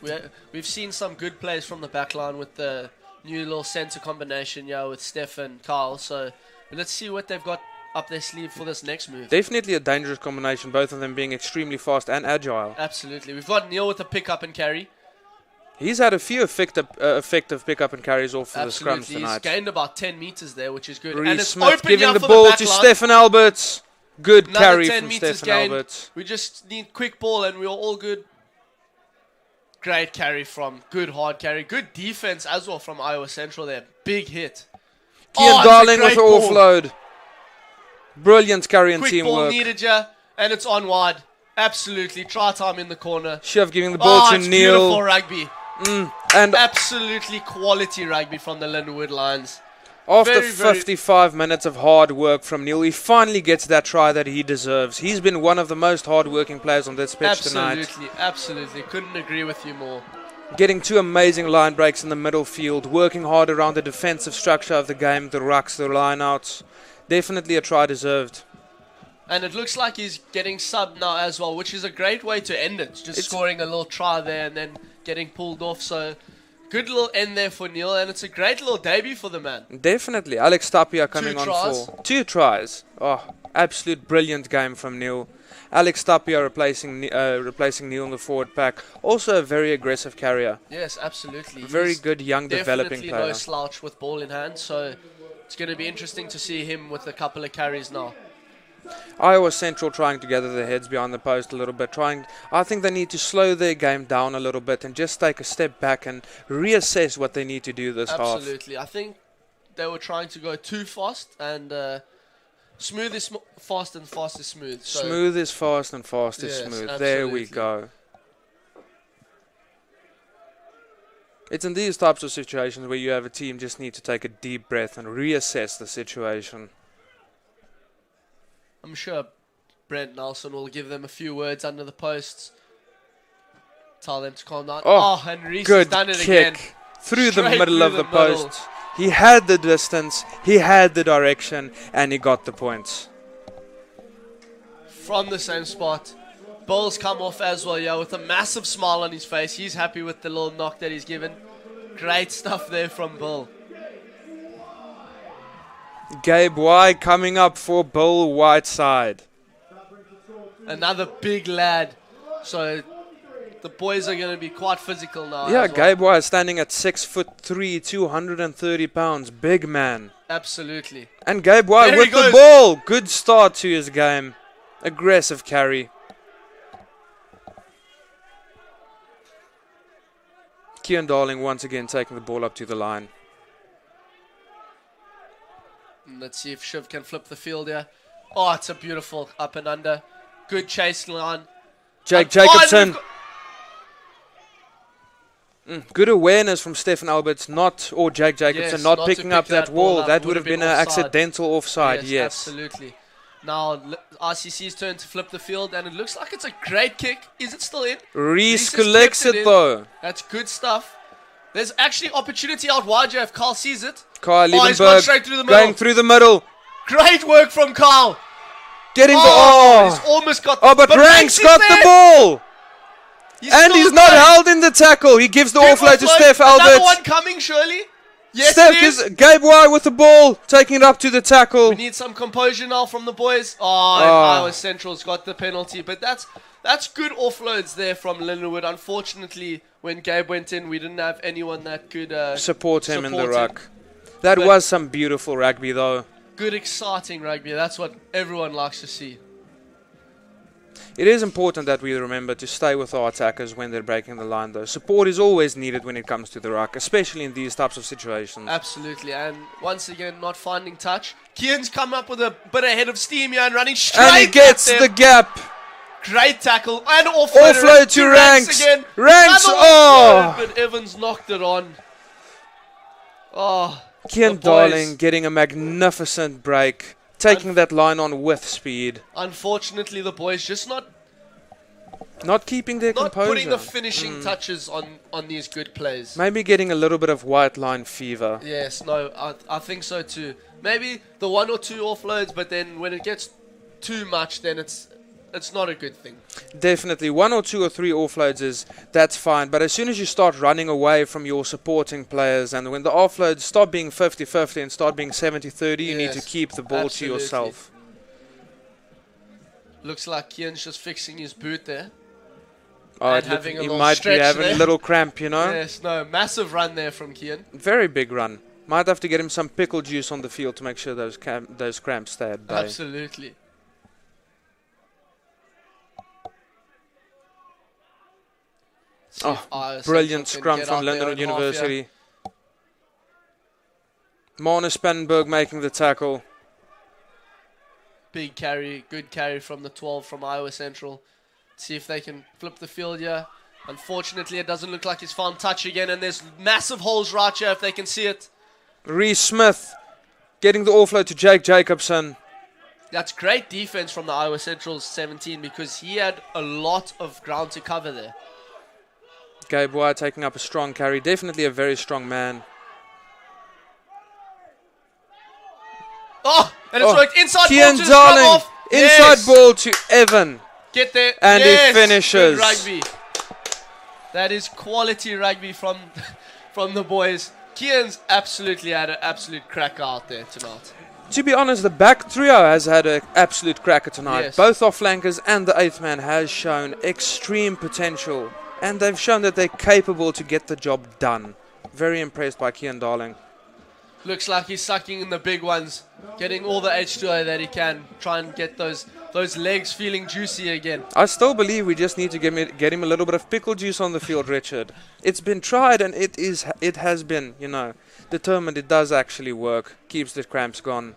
S1: We've seen some good plays from the backline with the new little centre combination, with Steph and Carl. So let's see what they've got up their sleeve for this next move.
S2: Definitely a dangerous combination, both of them being extremely fast and agile.
S1: Absolutely. We've got Neil with a pick up and carry.
S2: He's had a few effective pick up and carries off for the scrums tonight.
S1: He's gained about 10 meters there, which is good.
S2: Reece
S1: and it's
S2: Smith
S1: opening
S2: giving
S1: up
S2: the
S1: for
S2: ball
S1: back
S2: to
S1: line.
S2: Stefan Alberts. Good
S1: Another
S2: carry
S1: 10
S2: from
S1: meters
S2: Stefan
S1: gained.
S2: Alberts.
S1: We just need quick ball and we're all good. Great carry from good hard carry. Good defense as well from Iowa Central there. Big hit.
S2: Kian Darling with the offload. Brilliant carry and
S1: quick
S2: teamwork.
S1: Ball needed ya, and it's on wide. Absolutely. Try time in the corner.
S2: Shiv giving the ball to
S1: it's
S2: Neil.
S1: Beautiful rugby.
S2: And
S1: absolutely quality rugby from the Lindenwood Lions.
S2: After 55 minutes of hard work from Neil, he finally gets that try that he deserves. He's been one of the most hard-working players on this pitch tonight.
S1: Absolutely. Couldn't agree with you more.
S2: Getting 2 amazing line breaks in the middle field, working hard around the defensive structure of the game, the rucks, the line-outs. Definitely a try deserved.
S1: And it looks like he's getting subbed now as well, which is a great way to end it. Just scoring a little try there and then getting pulled off. So good little end there for Neil, and it's a great little debut for the man.
S2: Definitely. Alex Tapia coming
S1: 2
S2: on
S1: tries.
S2: for 2 tries. Oh, absolute brilliant game from Neil. Alex Tapia replacing Neil in the forward pack. Also a very aggressive carrier.
S1: Yes, absolutely.
S2: Very good young developing player.
S1: Definitely no slouch with ball in hand, so it's going to be interesting to see him with a couple of carries now.
S2: Iowa Central trying to gather their heads behind the post a little bit. I think they need to slow their game down a little bit and just take a step back and reassess what they need to do this half.
S1: Absolutely. I think they were trying to go too fast, and smooth is fast and fast is smooth. So
S2: smooth is fast and fast is smooth.
S1: Absolutely.
S2: There we go. It's in these types of situations where you have a team just need to take a deep breath and reassess the situation.
S1: I'm sure Brent Nelson will give them a few words under the posts. Tell them to calm down. And Reece has done it again.
S2: Through the
S1: Straight
S2: middle
S1: through
S2: of the
S1: middle.
S2: post. He had the distance, he had the direction, and he got the points.
S1: From the same spot. Bill's come off as well, with a massive smile on his face. He's happy with the little knock that he's given. Great stuff there from Bill.
S2: Gabe White coming up for Bill Whiteside.
S1: Another big lad. So the boys are going to be quite physical now.
S2: Yeah,
S1: as well.
S2: Gabe White standing at 6'3", 230 pounds. Big man.
S1: Absolutely.
S2: And Gabe White
S1: There
S2: with
S1: he goes.
S2: the ball. Good start to his game. Aggressive carry. Kian Darling once again taking the ball up to the line.
S1: Let's see if Shiv can flip the field here. Oh, it's a beautiful up and under. Good chase line.
S2: Jake Jacobson. Good awareness from Stefan Alberts, or Jake Jacobson, not picking up that wall. That would have been an accidental offside, yes.
S1: Absolutely. Now, RCC's turn to flip the field, and it looks like it's a great kick. Is it still in?
S2: Reece
S1: has
S2: collects
S1: kept
S2: it
S1: in.
S2: though.
S1: That's good stuff. There's actually opportunity out wide here if Carl sees it.
S2: Carl
S1: he's gone
S2: Liebenberg
S1: straight through the middle.
S2: going through the middle.
S1: Great work from Carl.
S2: Getting
S1: he's almost got
S2: but Ranks got the ball. And he's not
S1: going.
S2: held in the tackle. He gives the offload to Steph
S1: Another
S2: Alberts.
S1: one coming, surely? Yes,
S2: Steph
S1: it is.
S2: is Gabe White with the ball, taking it up to the tackle.
S1: We need some composure now from the boys. And Iowa Central's got the penalty. But that's good offloads there from Lindenwood. Unfortunately, when Gabe went in, we didn't have anyone that could
S2: support him in the ruck. That was some beautiful rugby, though.
S1: Good, exciting rugby. That's what everyone likes to see.
S2: It is important that we remember to stay with our attackers when they're breaking the line, though. Support is always needed when it comes to the ruck, especially in these types of situations.
S1: Absolutely, and once again, not finding touch. Kian's come up with a bit ahead of steam here and running straight.
S2: And he gets the gap.
S1: Great tackle and offload.
S2: Offload to Ranks.
S1: Again.
S2: Ranks,
S1: But Evans knocked it on.
S2: Kian Darling getting a magnificent break. Taking that line on with speed.
S1: Unfortunately, the boys just not
S2: keeping their composure.
S1: Putting the finishing touches on these good plays.
S2: Maybe getting a little bit of white line fever.
S1: Yes, no, I think so too. Maybe the 1 or 2 offloads, but then when it gets too much, then it's it's not a good thing.
S2: Definitely. 1 or 2 or 3 offloads that's fine. But as soon as you start running away from your supporting players, and when the offloads stop being 50-50 and start being 70-30, you need to keep the ball to yourself.
S1: Looks like Kian's just fixing his boot there.
S2: Oh, he might be having a little cramp, you know?
S1: Yes, no, massive run there from Kian.
S2: Very big run. Might have to get him some pickle juice on the field to make sure those cramps stay at bay.
S1: Absolutely.
S2: Oh, brilliant scrum from Lindenwood University. Marnus Spangenberg making the tackle.
S1: Big carry, good carry from the 12 from Iowa Central. See if they can flip the field here. Unfortunately, it doesn't look like he's found touch again, and there's massive holes right here if they can see it.
S2: Reese Smith getting the offload to Jake Jacobson.
S1: That's great defense from the Iowa Central 17 because he had a lot of ground to cover there.
S2: Gabe White taking up a strong carry. Definitely a very strong man.
S1: Oh, and it's worked. Inside ball
S2: Kian
S1: to
S2: Darling.
S1: off.
S2: Inside ball to Evan.
S1: Get there.
S2: And he finishes.
S1: Good rugby. That is quality rugby from the boys. Kian's absolutely had an absolute cracker out there tonight.
S2: To be honest, the back trio has had an absolute cracker tonight.
S1: Yes.
S2: Both our flankers and the 8th man has shown extreme potential. And they've shown that they're capable to get the job done. Very impressed by Kian Darling.
S1: Looks like he's sucking in the big ones. Getting all the H2O that he can. Try and get those legs feeling juicy again.
S2: I still believe we just need to get him a little bit of pickle juice on the field, Richard. It's been tried and it has been, determined it does actually work. Keeps the cramps gone.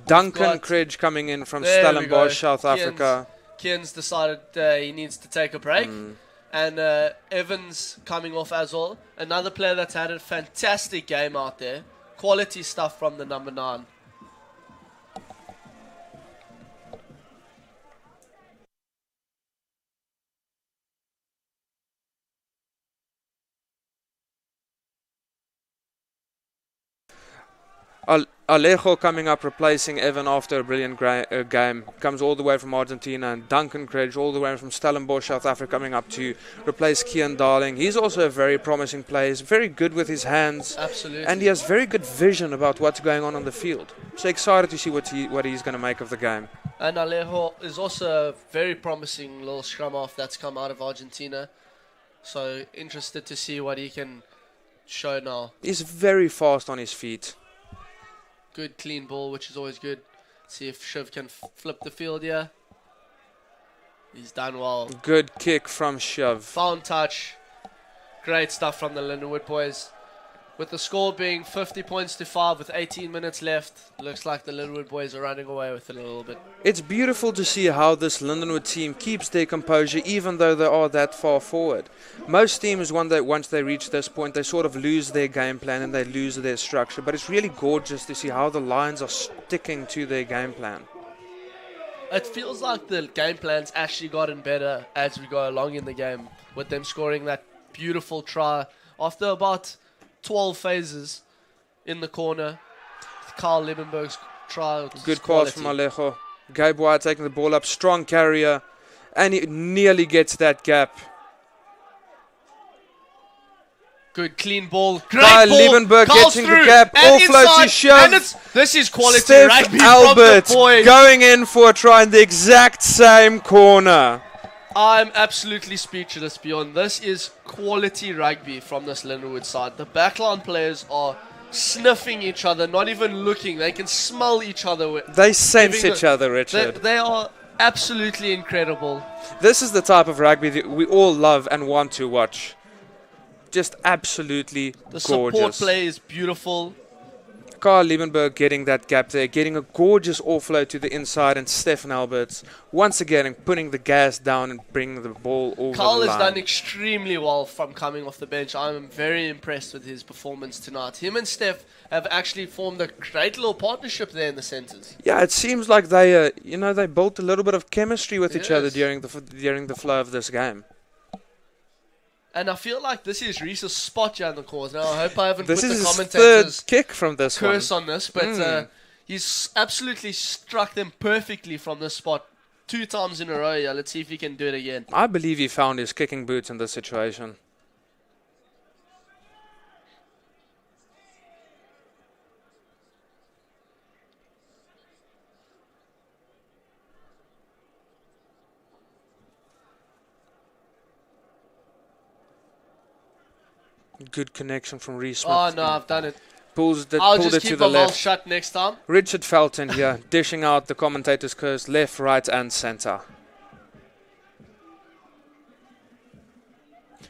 S2: Duncan Cridge coming in from Stellenbosch, South Africa.
S1: Kian's decided he needs to take a break. And Evans coming off as well. Another player that's had a fantastic game out there. Quality stuff from the number 9.
S2: Alejo coming up replacing Evan after a brilliant game. Comes all the way from Argentina. And Duncan Cridge all the way from Stellenbosch, South Africa, coming up to replace Kian Darling. He's also a very promising player. He's very good with his hands.
S1: Absolutely.
S2: And he has very good vision about what's going on the field. So excited to see what he's going to make of the game.
S1: And Alejo is also a very promising little scrum half that's come out of Argentina. So interested to see what he can show now.
S2: He's very fast on his feet.
S1: Good clean ball, which is always good. See if Shiv can flip the field here. He's done well.
S2: Good kick from Shiv.
S1: Found touch. Great stuff from the Lindenwood boys. With the score being 50 points to 5 with 18 minutes left, looks like the Lindenwood boys are running away with it a little bit.
S2: It's beautiful to see how this Lindenwood team keeps their composure even though they are that far forward. Most teams, once they reach this point, they sort of lose their game plan and they lose their structure. But it's really gorgeous to see how the Lions are sticking to their game plan.
S1: It feels like the game plan's actually gotten better as we go along in the game, with them scoring that beautiful try after about 12 phases in the corner. Carl Liebenberg's try.
S2: Good pass from Alejo. Gabe White taking the ball up. Strong carrier. And he nearly gets that gap.
S1: Good clean ball. Great
S2: Kyle
S1: ball.
S2: Liebenberg
S1: Carl's
S2: getting
S1: through.
S2: the gap.
S1: And
S2: Offload to shove.
S1: And this is quality
S2: Steph
S1: rugby
S2: Albert
S1: from the boys.
S2: going in for a try in the exact same corner.
S1: I'm absolutely speechless beyond. This is quality rugby from this Lindenwood side. The backline players are sniffing each other, not even looking. They can smell each other.
S2: They sense each other, Richard.
S1: They are absolutely incredible.
S2: This is the type of rugby that we all love and want to watch. Just absolutely
S1: The
S2: gorgeous.
S1: support play is beautiful.
S2: Carl Liebenberg getting that gap there, getting a gorgeous offload to the inside, and Stefan Alberts once again putting the gas down and bringing the ball over
S1: Carl
S2: the
S1: has
S2: line.
S1: done extremely well from coming off the bench. I'm very impressed with his performance tonight. Him and Steph have actually formed a great little partnership there in the centres.
S2: Yeah, it seems like they, they built a little bit of chemistry with each other during the flow of this game.
S1: And I feel like this is Reese's spot here in the cause. Now, I hope I haven't
S2: This
S1: put
S2: is
S1: the
S2: his
S1: commentators'
S2: third kick from this
S1: curse
S2: one.
S1: on this, but he's absolutely struck them perfectly from this spot 2 times in a row. Yeah, let's see if he can do it again.
S2: I believe he found his kicking boots in this situation. Good connection from Reese Smith.
S1: Oh, no, I've done it.
S2: Pulled
S1: I'll
S2: it to
S1: just keep
S2: the
S1: my mouth
S2: left.
S1: shut next time.
S2: Richard Felton here, dishing out the commentator's curse left, right, and centre.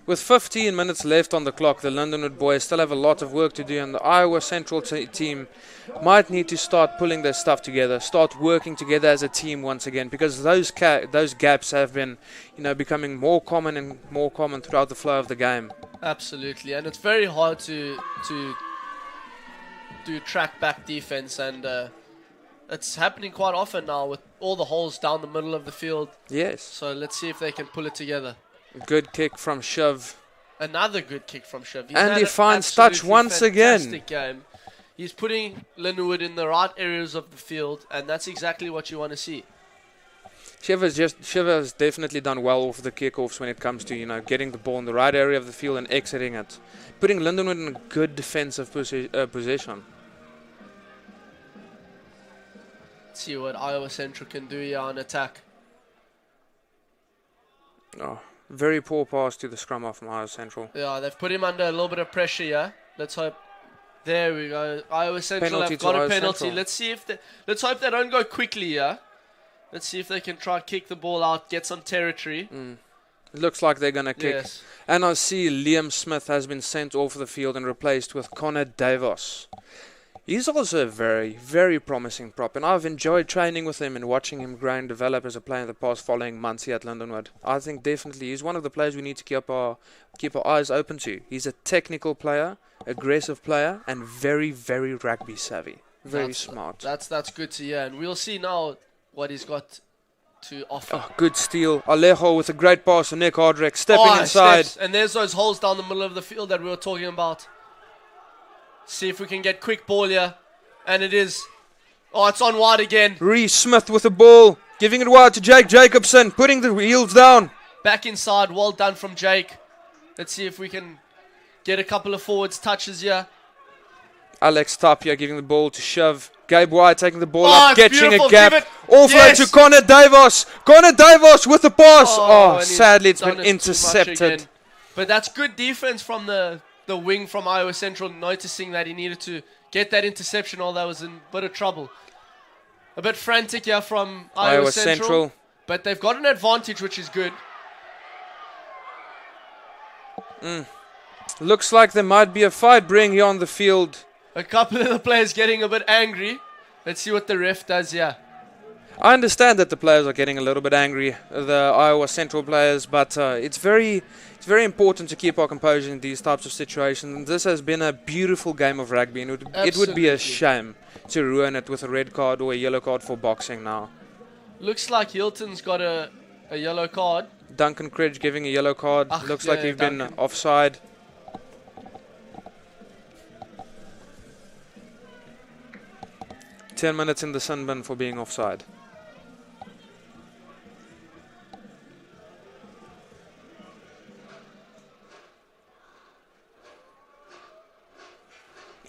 S2: With 15 minutes left on the clock, the Lindenwood boys still have a lot of work to do, and the Iowa Central team might need to start pulling their stuff together, start working together as a team once again, because those gaps have been, becoming more common throughout the flow of the game.
S1: Absolutely, and it's very hard to do track back defense, and it's happening quite often now with all the holes down the middle of the field.
S2: Yes.
S1: So let's see if they can pull it together.
S2: Good kick from Shiv.
S1: Another good kick from Shiv.
S2: And he finds touch once again.
S1: Game. He's putting Lindenwood in the right areas of the field, and that's exactly what you want to see.
S2: Shiv has definitely done well off the kickoffs when it comes to getting the ball in the right area of the field and exiting it, putting Lindenwood in a good defensive position.
S1: Let's see what Iowa Central can do here on attack.
S2: Oh, very poor pass to the scrum off from Iowa Central.
S1: Yeah, they've put him under a little bit of pressure here. Let's hope. There we go. Iowa Central
S2: Penalty
S1: have got
S2: to
S1: a penalty.
S2: Iowa Central.
S1: Let's see if let's hope they don't go quickly here. Let's see if they can try kick the ball out, get some territory.
S2: It looks like they're going to kick.
S1: Yes.
S2: And I see Liam Smith has been sent off the field and replaced with Connor Davos. He's also a very, very promising prop, and I've enjoyed training with him and watching him grow and develop as a player in the past following months here at Lindenwood. I think definitely he's one of the players we need to keep our eyes open to. He's a technical player, aggressive player, and very, very rugby savvy. Very smart.
S1: That's good to hear, and we'll see now what he's got to offer.
S2: Oh, good steal. Alejo with a great pass to Nick Hardrick, stepping inside.
S1: Steps. And there's those holes down the middle of the field that we were talking about. See if we can get quick ball here. And it is. Oh, it's on wide again.
S2: Reese Smith with the ball, giving it wide to Jake Jacobson, putting the heels down.
S1: Back inside. Well done from Jake. Let's see if we can get a couple of forwards touches here.
S2: Alex Tapia giving the ball to Shiv. Gabe White taking the ball up, catching
S1: beautiful.
S2: a gap. Offload to Connor Davos. Connor Davos with the pass. Oh, sadly it's been intercepted.
S1: But that's good defense from the wing from Iowa Central, noticing that he needed to get that interception, although was in a bit of trouble. A bit frantic here from Iowa Central. But they've got an advantage, which is good.
S2: Looks like there might be a fight brewing here on the field.
S1: A couple of the players getting a bit angry. Let's see what the ref does here.
S2: I understand that the players are getting a little bit angry, the Iowa Central players, but it's very important to keep our composure in these types of situations. This has been a beautiful game of rugby, and it would be a shame to ruin it with a red card or a yellow card for boxing now.
S1: Looks like Hilton's got a yellow card.
S2: Duncan Cridge giving a yellow card. Looks like he's been offside. "10 minutes in the sin bin for being offside."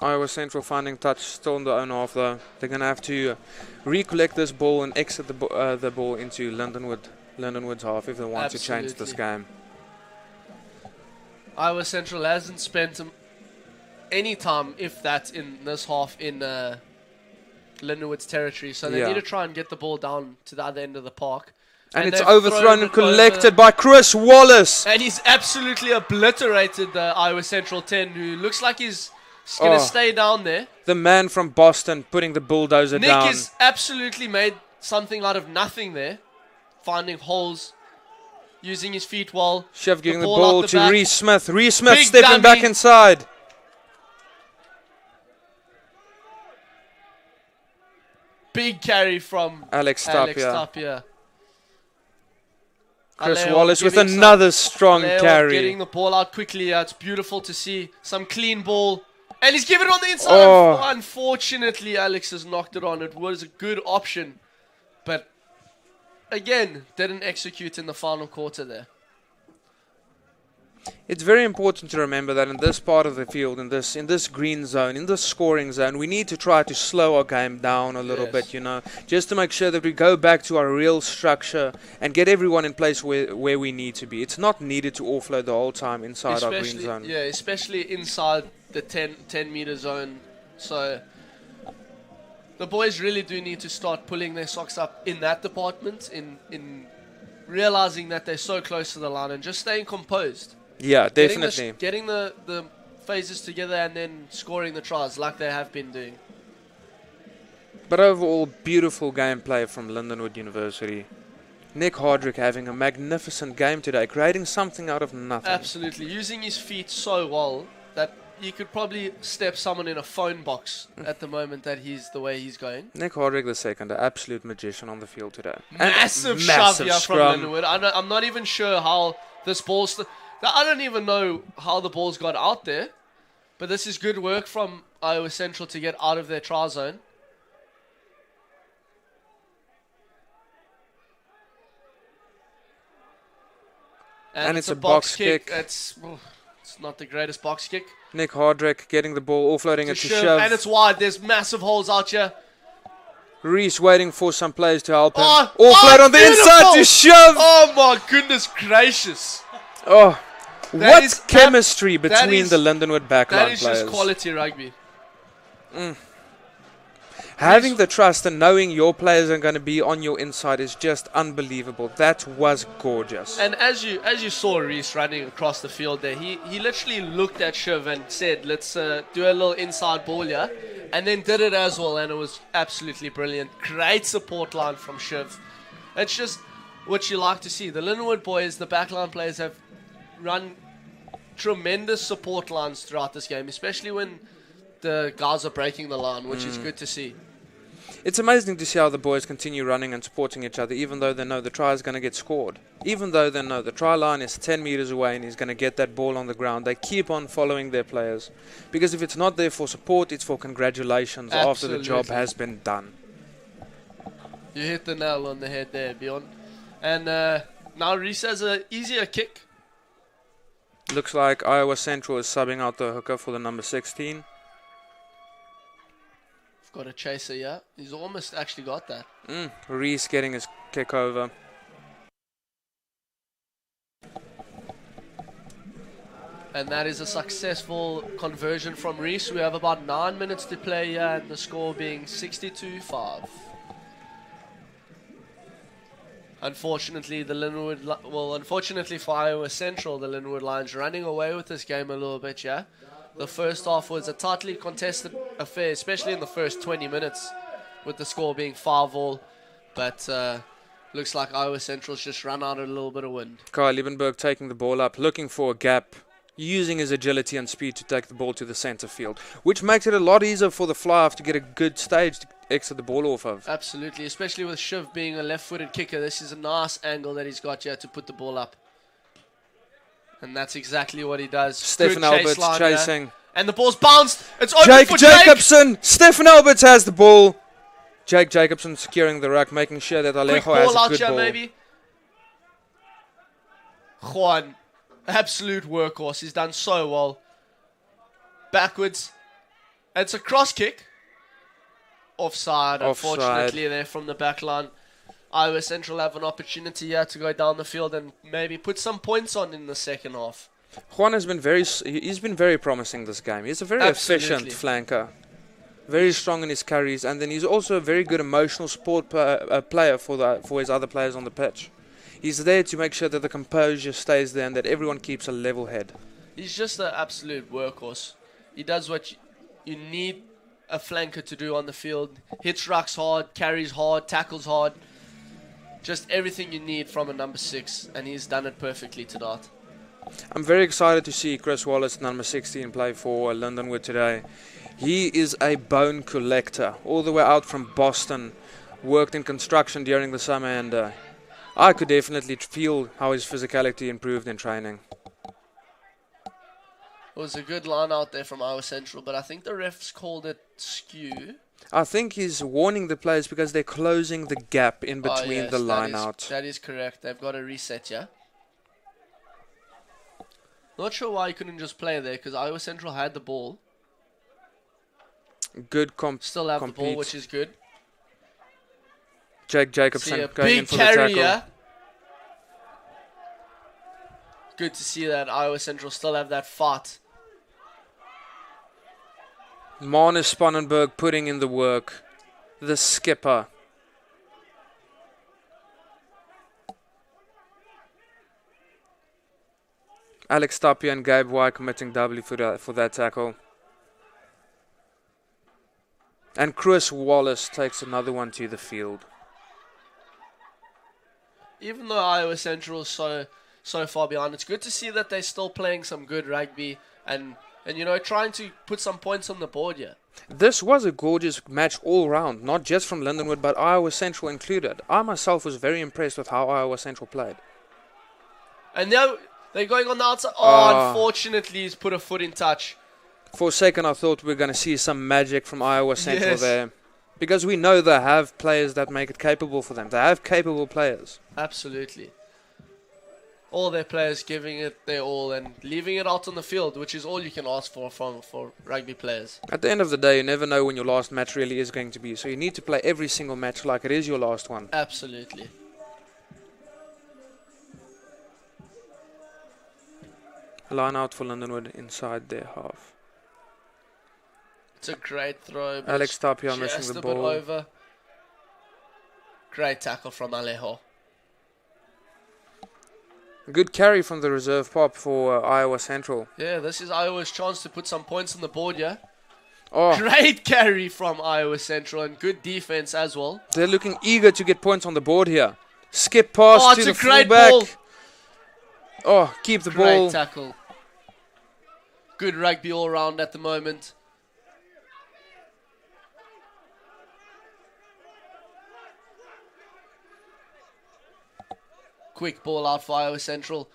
S2: Iowa Central finding touch, still in the own half though. They're going to have to recollect this ball and exit the ball into Lindenwood's half if they want to change this game.
S1: Iowa Central hasn't spent any time, if that, in this half in Lindenwood's territory, so they need to try and get the ball down to the other end of the park.
S2: And it's overthrown and collected by Chris Wallace.
S1: And he's absolutely obliterated the Iowa Central 10, who looks like he's going to stay down there.
S2: The man from Boston putting the bulldozer down.
S1: Nick has absolutely made something out of nothing there, finding holes, using his feet well.
S2: Shiv giving the ball to Reese Smith. Reese Smith
S1: Big
S2: stepping
S1: dummy.
S2: back inside.
S1: Big carry from
S2: Alex Tapia. Chris
S1: Alejo
S2: Wallace with
S1: giving
S2: another strong
S1: Alejo
S2: carry.
S1: Getting the ball out quickly. It's beautiful to see. Some clean ball. And he's given it on the inside. Unfortunately, Alex has knocked it on. It was a good option. But again, didn't execute in the final quarter there.
S2: It's very important to remember that in this part of the field, in this green zone, in this scoring zone, we need to try to slow our game down a little bit, you know, just to make sure that we go back to our real structure and get everyone in place where we need to be. It's not needed to offload the whole time inside our green zone.
S1: Yeah, especially inside the 10 meter zone. So the boys really do need to start pulling their socks up in that department, in realizing that they're so close to the line and just staying composed.
S2: Yeah, definitely.
S1: Getting the phases together and then scoring the tries like they have been doing.
S2: But overall, beautiful gameplay from Lindenwood University. Nick Hardrick having a magnificent game today, creating something out of nothing.
S1: Absolutely, using his feet so well that you could probably step someone in a phone box at the moment that he's the way he's going.
S2: Nick Hardrick the second, an absolute magician on the field today.
S1: Massive shove here from Lindenwood. I'm not even sure how this ball's... I don't even know how the ball's got out there, but this is good work from Iowa Central to get out of their try zone. And it's a box kick. It's not the greatest box kick.
S2: Nick Hardrick getting the ball, offloading it to shove.
S1: And it's wide. There's massive holes out here.
S2: Reese waiting for some players to help him. Offload on the inside to shove.
S1: Oh my goodness gracious.
S2: Oh, what chemistry between the Lindenwood backline players.
S1: That is just quality rugby.
S2: Having the trust and knowing your players are going to be on your inside is just unbelievable. That was gorgeous.
S1: And as you saw Reese running across the field there, he literally looked at Shiv and said, let's do a little inside ball here. And then did it as well, and it was absolutely brilliant. Great support line from Shiv. It's just what you like to see. The Lindenwood boys, the backline players, have run tremendous support lines throughout this game, especially when the guys are breaking the line, which is good to see.
S2: It's amazing to see how the boys continue running and supporting each other, even though they know the try is going to get scored. Even though they know the try line is 10 meters away and he's going to get that ball on the ground, they keep on following their players. Because if it's not there for support, it's for congratulations after the job has been done.
S1: You hit the nail on the head there, Bjorn. And now Reese has an easier kick.
S2: Looks like Iowa Central is subbing out the hooker for the number 16.
S1: We've got a chaser, yeah. He's almost actually got that.
S2: Reese getting his kick over.
S1: And that is a successful conversion from Reese. We have about 9 minutes to play here, and the score being 62-5. Unfortunately, unfortunately for Iowa Central, the Lindenwood Lions running away with this game a little bit, yeah. The first half was a tightly contested affair, especially in the first 20 minutes, with the score being 5-all. But looks like Iowa Central's just run out a little bit of wind.
S2: Kyle Liebenberg taking the ball up, looking for a gap, using his agility and speed to take the ball to the center field, which makes it a lot easier for the fly-off to get a good stage to exit the ball off of.
S1: Absolutely, especially with Shiv being a left-footed kicker. This is a nice angle that he's got here to put the ball up. And that's exactly what he does.
S2: Stephen Alberts chasing.
S1: And the ball's bounced. It's open for
S2: Jacobson. Stephen Alberts has the ball. Jake Jacobson securing the ruck, making sure that Alejo has a good ball. Maybe.
S1: Juan, absolute workhorse. He's done so well. Backwards. And it's a cross kick. Offside, unfortunately, there from the back line. Iowa Central have an opportunity here to go down the field and maybe put some points on in the second half.
S2: Juan has been very promising this game. He's a very efficient flanker. Very strong in his carries, and then he's also a very good emotional support player for his other players on the pitch. He's there to make sure that the composure stays there and that everyone keeps a level head.
S1: He's just an absolute workhorse. He does what you need a flanker to do on the field. Hits rucks hard, carries hard, tackles hard. Just everything you need from a number 6, and he's done it perfectly tonight.
S2: I'm very excited to see Chris Wallace, number 16, play for Lindenwood today. He is a bone collector, all the way out from Boston, worked in construction during the summer, and I could definitely feel how his physicality improved in training.
S1: It was a good line out there from Iowa Central, but I think the refs called it skew.
S2: I think he's warning the players because they're closing the gap in between the line out.
S1: That is correct. They've got to reset, yeah? Not sure why he couldn't just play there, because Iowa Central had the ball.
S2: Good
S1: Still have the ball, which is good.
S2: Jake Jacobson going in for
S1: carry,
S2: the tackle.
S1: Yeah? Good to see that Iowa Central still have that fight.
S2: Marnus Spannenberg putting in the work. The skipper. Alex Tapia and Gabe White committing W for that tackle. And Chris Wallace takes another one to the field.
S1: Even though Iowa Central is so far behind, it's good to see that they're still playing some good rugby and you know, trying to put some points on the board here.
S2: This was a gorgeous match all round, not just from Lindenwood, but Iowa Central included. I myself was very impressed with how Iowa Central played.
S1: And now they're going on the outside. Oh, unfortunately, he's put a foot in touch.
S2: For a second, I thought we were going to see some magic from Iowa Central
S1: Yes.
S2: there. Because we know they have players that make it capable for them. They have capable players.
S1: Absolutely. All their players giving it their all and leaving it out on the field, which is all you can ask for rugby players.
S2: At the end of the day, you never know when your last match really is going to be. So you need to play every single match like it is your last one.
S1: Absolutely.
S2: Line out for Lindenwood inside their half.
S1: It's a great throw. But
S2: Alex Tapia
S1: just
S2: missing the
S1: a bit
S2: ball.
S1: over. Great tackle from Alejo.
S2: Good carry from the reserve pop for Iowa Central.
S1: Yeah, this is Iowa's chance to put some points on the board, yeah?
S2: Oh,
S1: Great carry from Iowa Central and good defense as well.
S2: they're looking eager to get points on the board here. Skip pass to the
S1: it's a great
S2: fullback.
S1: ball.
S2: Oh, keep the
S1: Great
S2: ball.
S1: tackle. Good rugby all round at the moment. Quick ball out for Iowa Central.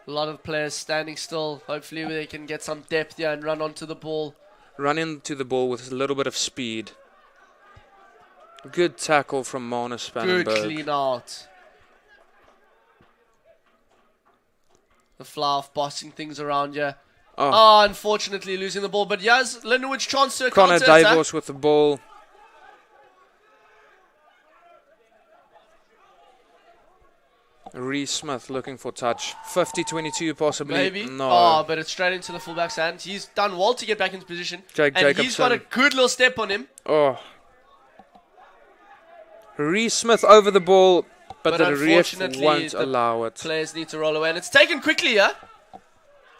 S1: A lot of players standing still. Hopefully they can get some depth here and run onto the ball.
S2: Run into the ball with a little bit of speed. Good tackle from Marnus Spannenberg.
S1: Good clean out. The Flav bossing things around here.
S2: Oh.
S1: Unfortunately losing the ball. But yes, Lindenwood's chance to
S2: Connor
S1: counter-attack.
S2: Davos with the ball. Reese Smith looking for touch. 50-22 possibly.
S1: Maybe.
S2: No.
S1: Oh, but it's straight into the fullback's hands. He's done well to get back into position.
S2: Jake
S1: and
S2: Jacobson.
S1: he's got a good little step on him.
S2: Oh. Reese Smith over the ball, but the ref
S1: unfortunately,
S2: won't
S1: the
S2: allow it.
S1: Players need to roll away. And it's taken quickly, yeah?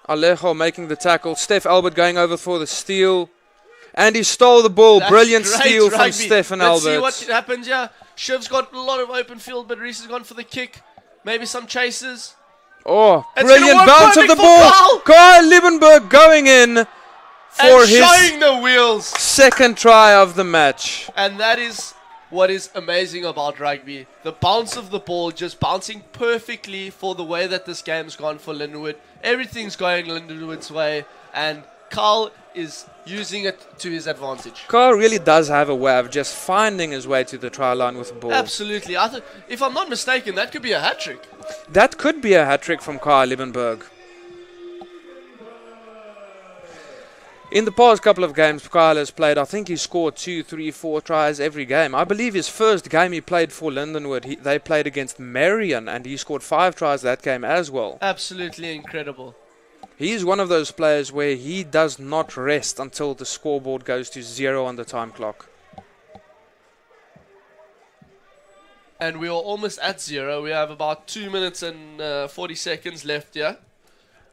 S2: Alejo making the tackle. Steph Albert going over for the steal. And he stole the ball.
S1: That's
S2: Brilliant
S1: great
S2: steal
S1: rugby.
S2: from Stephen
S1: Let's
S2: Albert.
S1: see what happens, yeah. Shiv's got a lot of open field, but Reese has gone for the kick. Maybe some chases.
S2: Oh,
S1: It's
S2: brilliant
S1: gonna work
S2: bounce of
S1: perfect
S2: the
S1: for
S2: ball. Kyle Liebenberg going in for
S1: and
S2: his
S1: showing the wheels.
S2: second try of the match.
S1: And that is what is amazing about rugby. The bounce of the ball just bouncing perfectly for the way that this game's gone for Lindenwood. Everything's going Lindenwood's way, and Carl is using it to his advantage.
S2: Kyle really does have a way of just finding his way to the try line with the ball.
S1: Absolutely. If I'm not mistaken, that could be a hat-trick.
S2: That could be a hat-trick from Kyle Liebenberg. In the past couple of games Kyle has played, I think he scored 2, 3, 4 tries every game. I believe his first game he played for Lindenwood, they played against Marion, and he scored 5 tries that game as well.
S1: Absolutely incredible.
S2: He's one of those players where he does not rest until the scoreboard goes to 0 on the time clock.
S1: And we are almost at 0. We have about 2 minutes and 40 seconds left here.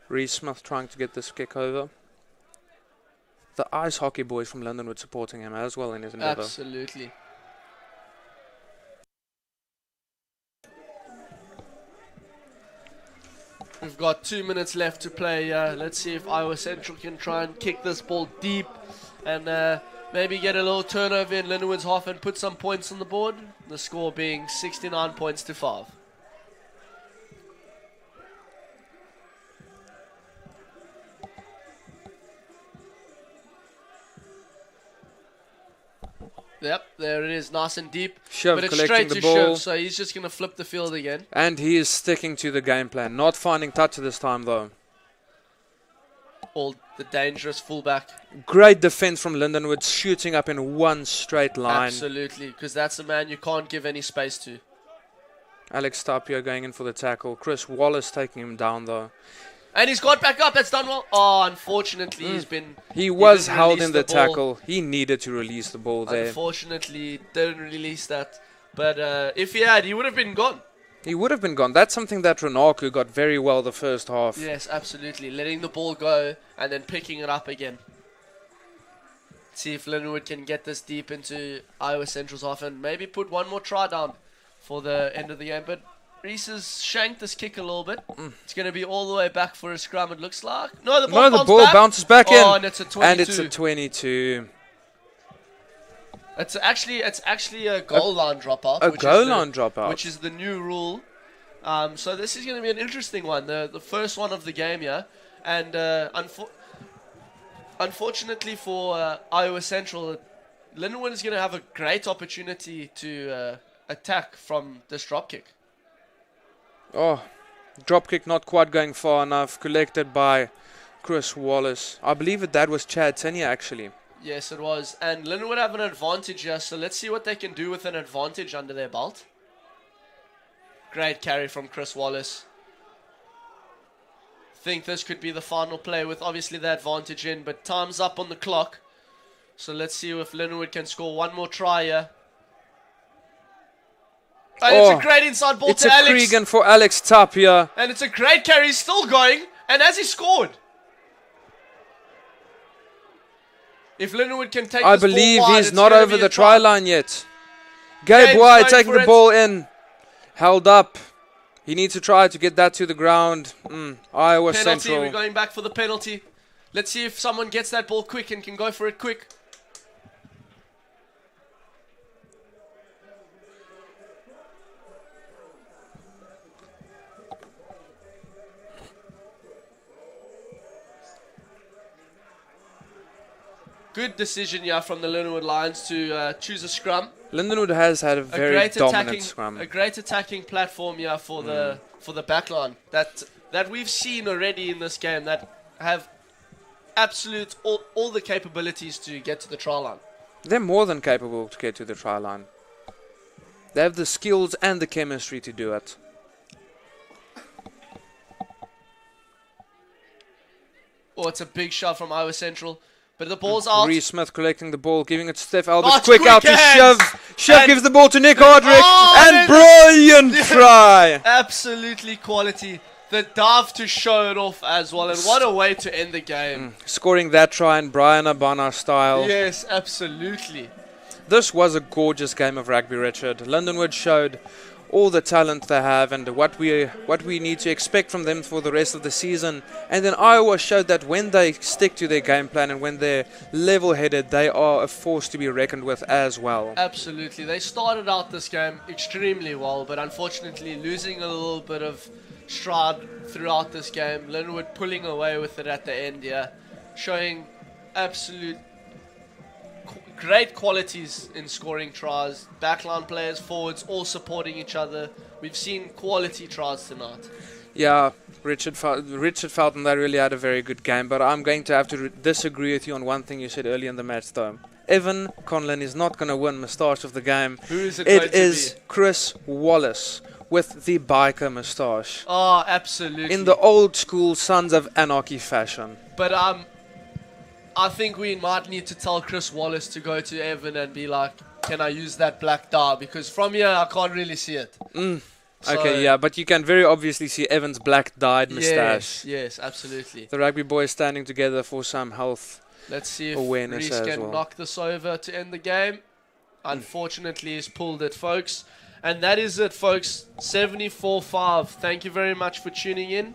S2: Reese Smith trying to get this kick over. The ice hockey boys from Lindenwood supporting him as well in his endeavour.
S1: Absolutely. We've got 2 minutes left to play. Let's see if Iowa Central can try and kick this ball deep and maybe get a little turnover in Lindenwood's half and put some points on the board. The score being 69 points to 5. Yep, there it is, nice and deep.
S2: Shiv
S1: but it's
S2: collecting
S1: straight
S2: the
S1: to
S2: ball.
S1: Shiv, so he's just going to flip the field again.
S2: And he is sticking to the game plan. Not finding touch this time, though.
S1: All the dangerous fullback.
S2: Great defense from Lindenwood, shooting up in one straight line.
S1: Absolutely, because that's a man you can't give any space to.
S2: Alex Tapia going in for the tackle. Chris Wallace taking him down, though.
S1: And he's got back up. That's done well. Oh, unfortunately,
S2: He was
S1: didn't
S2: held
S1: release
S2: in the
S1: ball.
S2: tackle. He needed to release the ball there.
S1: Unfortunately, didn't release that. But if he had, he would have been gone.
S2: He would have been gone. That's something that Renaku got very well the first half.
S1: Yes, absolutely. Letting the ball go and then picking it up again. See if Lindenwood can get this deep into Iowa Central's half and maybe put one more try down for the end of the game. But Reese has shanked this kick a little bit. It's going to be all the way back for a scrum, it looks like. No, the ball,
S2: bounces back in.
S1: Oh, and it's a 22.
S2: And it's a 22.
S1: It's actually a goal line dropout.
S2: A goal line dropout.
S1: Which is the new rule. So this is going to be an interesting one. The first one of the game here. And unfortunately for Iowa Central, Lindenwood is going to have a great opportunity to attack from this drop kick.
S2: Oh, drop kick not quite going far enough. Collected by Chris Wallace. I believe that was Chad Tenia actually.
S1: Yes, it was. And Lindenwood have an advantage here, so let's see what they can do with an advantage under their belt. Great carry from Chris Wallace. Think this could be the final play with obviously the advantage in, but time's up on the clock. So let's see if Lindenwood can score one more try here. And it's a great inside ball to Alex.
S2: It's a Cregan for Alex Tapia.
S1: And it's a great carry, he's still going. And has he scored? If Lindenwood can take
S2: I
S1: this ball
S2: believe
S1: wide,
S2: he's
S1: it's
S2: not
S1: gonna
S2: over
S1: be
S2: the
S1: a
S2: try line yet. Gabe White taking the ball in. Held up. He needs to try to get that to the ground. Iowa
S1: Penalty,
S2: Central.
S1: we're going back for the penalty. Let's see if someone gets that ball quick and can go for it quick. Good decision here from the Lindenwood Lions to choose a scrum.
S2: Lindenwood has had a very dominant scrum.
S1: A great attacking platform here for the back line that we've seen already in this game that have absolute all the capabilities to get to the try line.
S2: They're more than capable to get to the try line. They have the skills and the chemistry to do it.
S1: Oh, it's a big shot from Iowa Central. But the ball's out.
S2: Reese Smith collecting the ball, giving it to Steph Alberts.
S1: Oh,
S2: quick out to
S1: hands.
S2: Shiv. Shiv gives the ball to Nick Hardrick. And brilliant try.
S1: Absolutely quality. The dive to show it off as well. And what a way to end the game.
S2: Scoring that try in Brian Abana style.
S1: Yes, absolutely.
S2: This was a gorgeous game of rugby, Richard. Lindenwood showed all the talent they have and what we need to expect from them for the rest of the season. And then Iowa showed that when they stick to their game plan and when they're level-headed, they are a force to be reckoned with as well.
S1: Absolutely. They started out this game extremely well, but unfortunately losing a little bit of stride throughout this game. Lindenwood pulling away with it at the end here, showing absolute great qualities in scoring tries. Backline players, forwards, all supporting each other. We've seen quality tries tonight.
S2: Yeah, Richard Felton, they really had a very good game, but I'm going to have to disagree with you on one thing you said earlier in the match, though. Evan Conlon is not going to win Moustache of the game.
S1: Who is it going to be?
S2: It is Chris Wallace with the biker moustache.
S1: Oh, absolutely.
S2: In the old school Sons of Anarchy fashion.
S1: But I think we might need to tell Chris Wallace to go to Evan and be like, can I use that black dye? Because from here, I can't really see it.
S2: Okay, yeah, but you can very obviously see Evan's black dyed moustache.
S1: Yes, absolutely.
S2: The rugby boys standing together for some health
S1: Let's see if
S2: awareness
S1: Reese
S2: as
S1: can
S2: well.
S1: knock this over to end the game. Unfortunately, he's pulled it, folks. And that is it, folks. 74-5. Thank you very much for tuning in.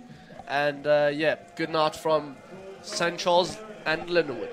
S1: And, yeah, good night from St. Charles and Lindenwood.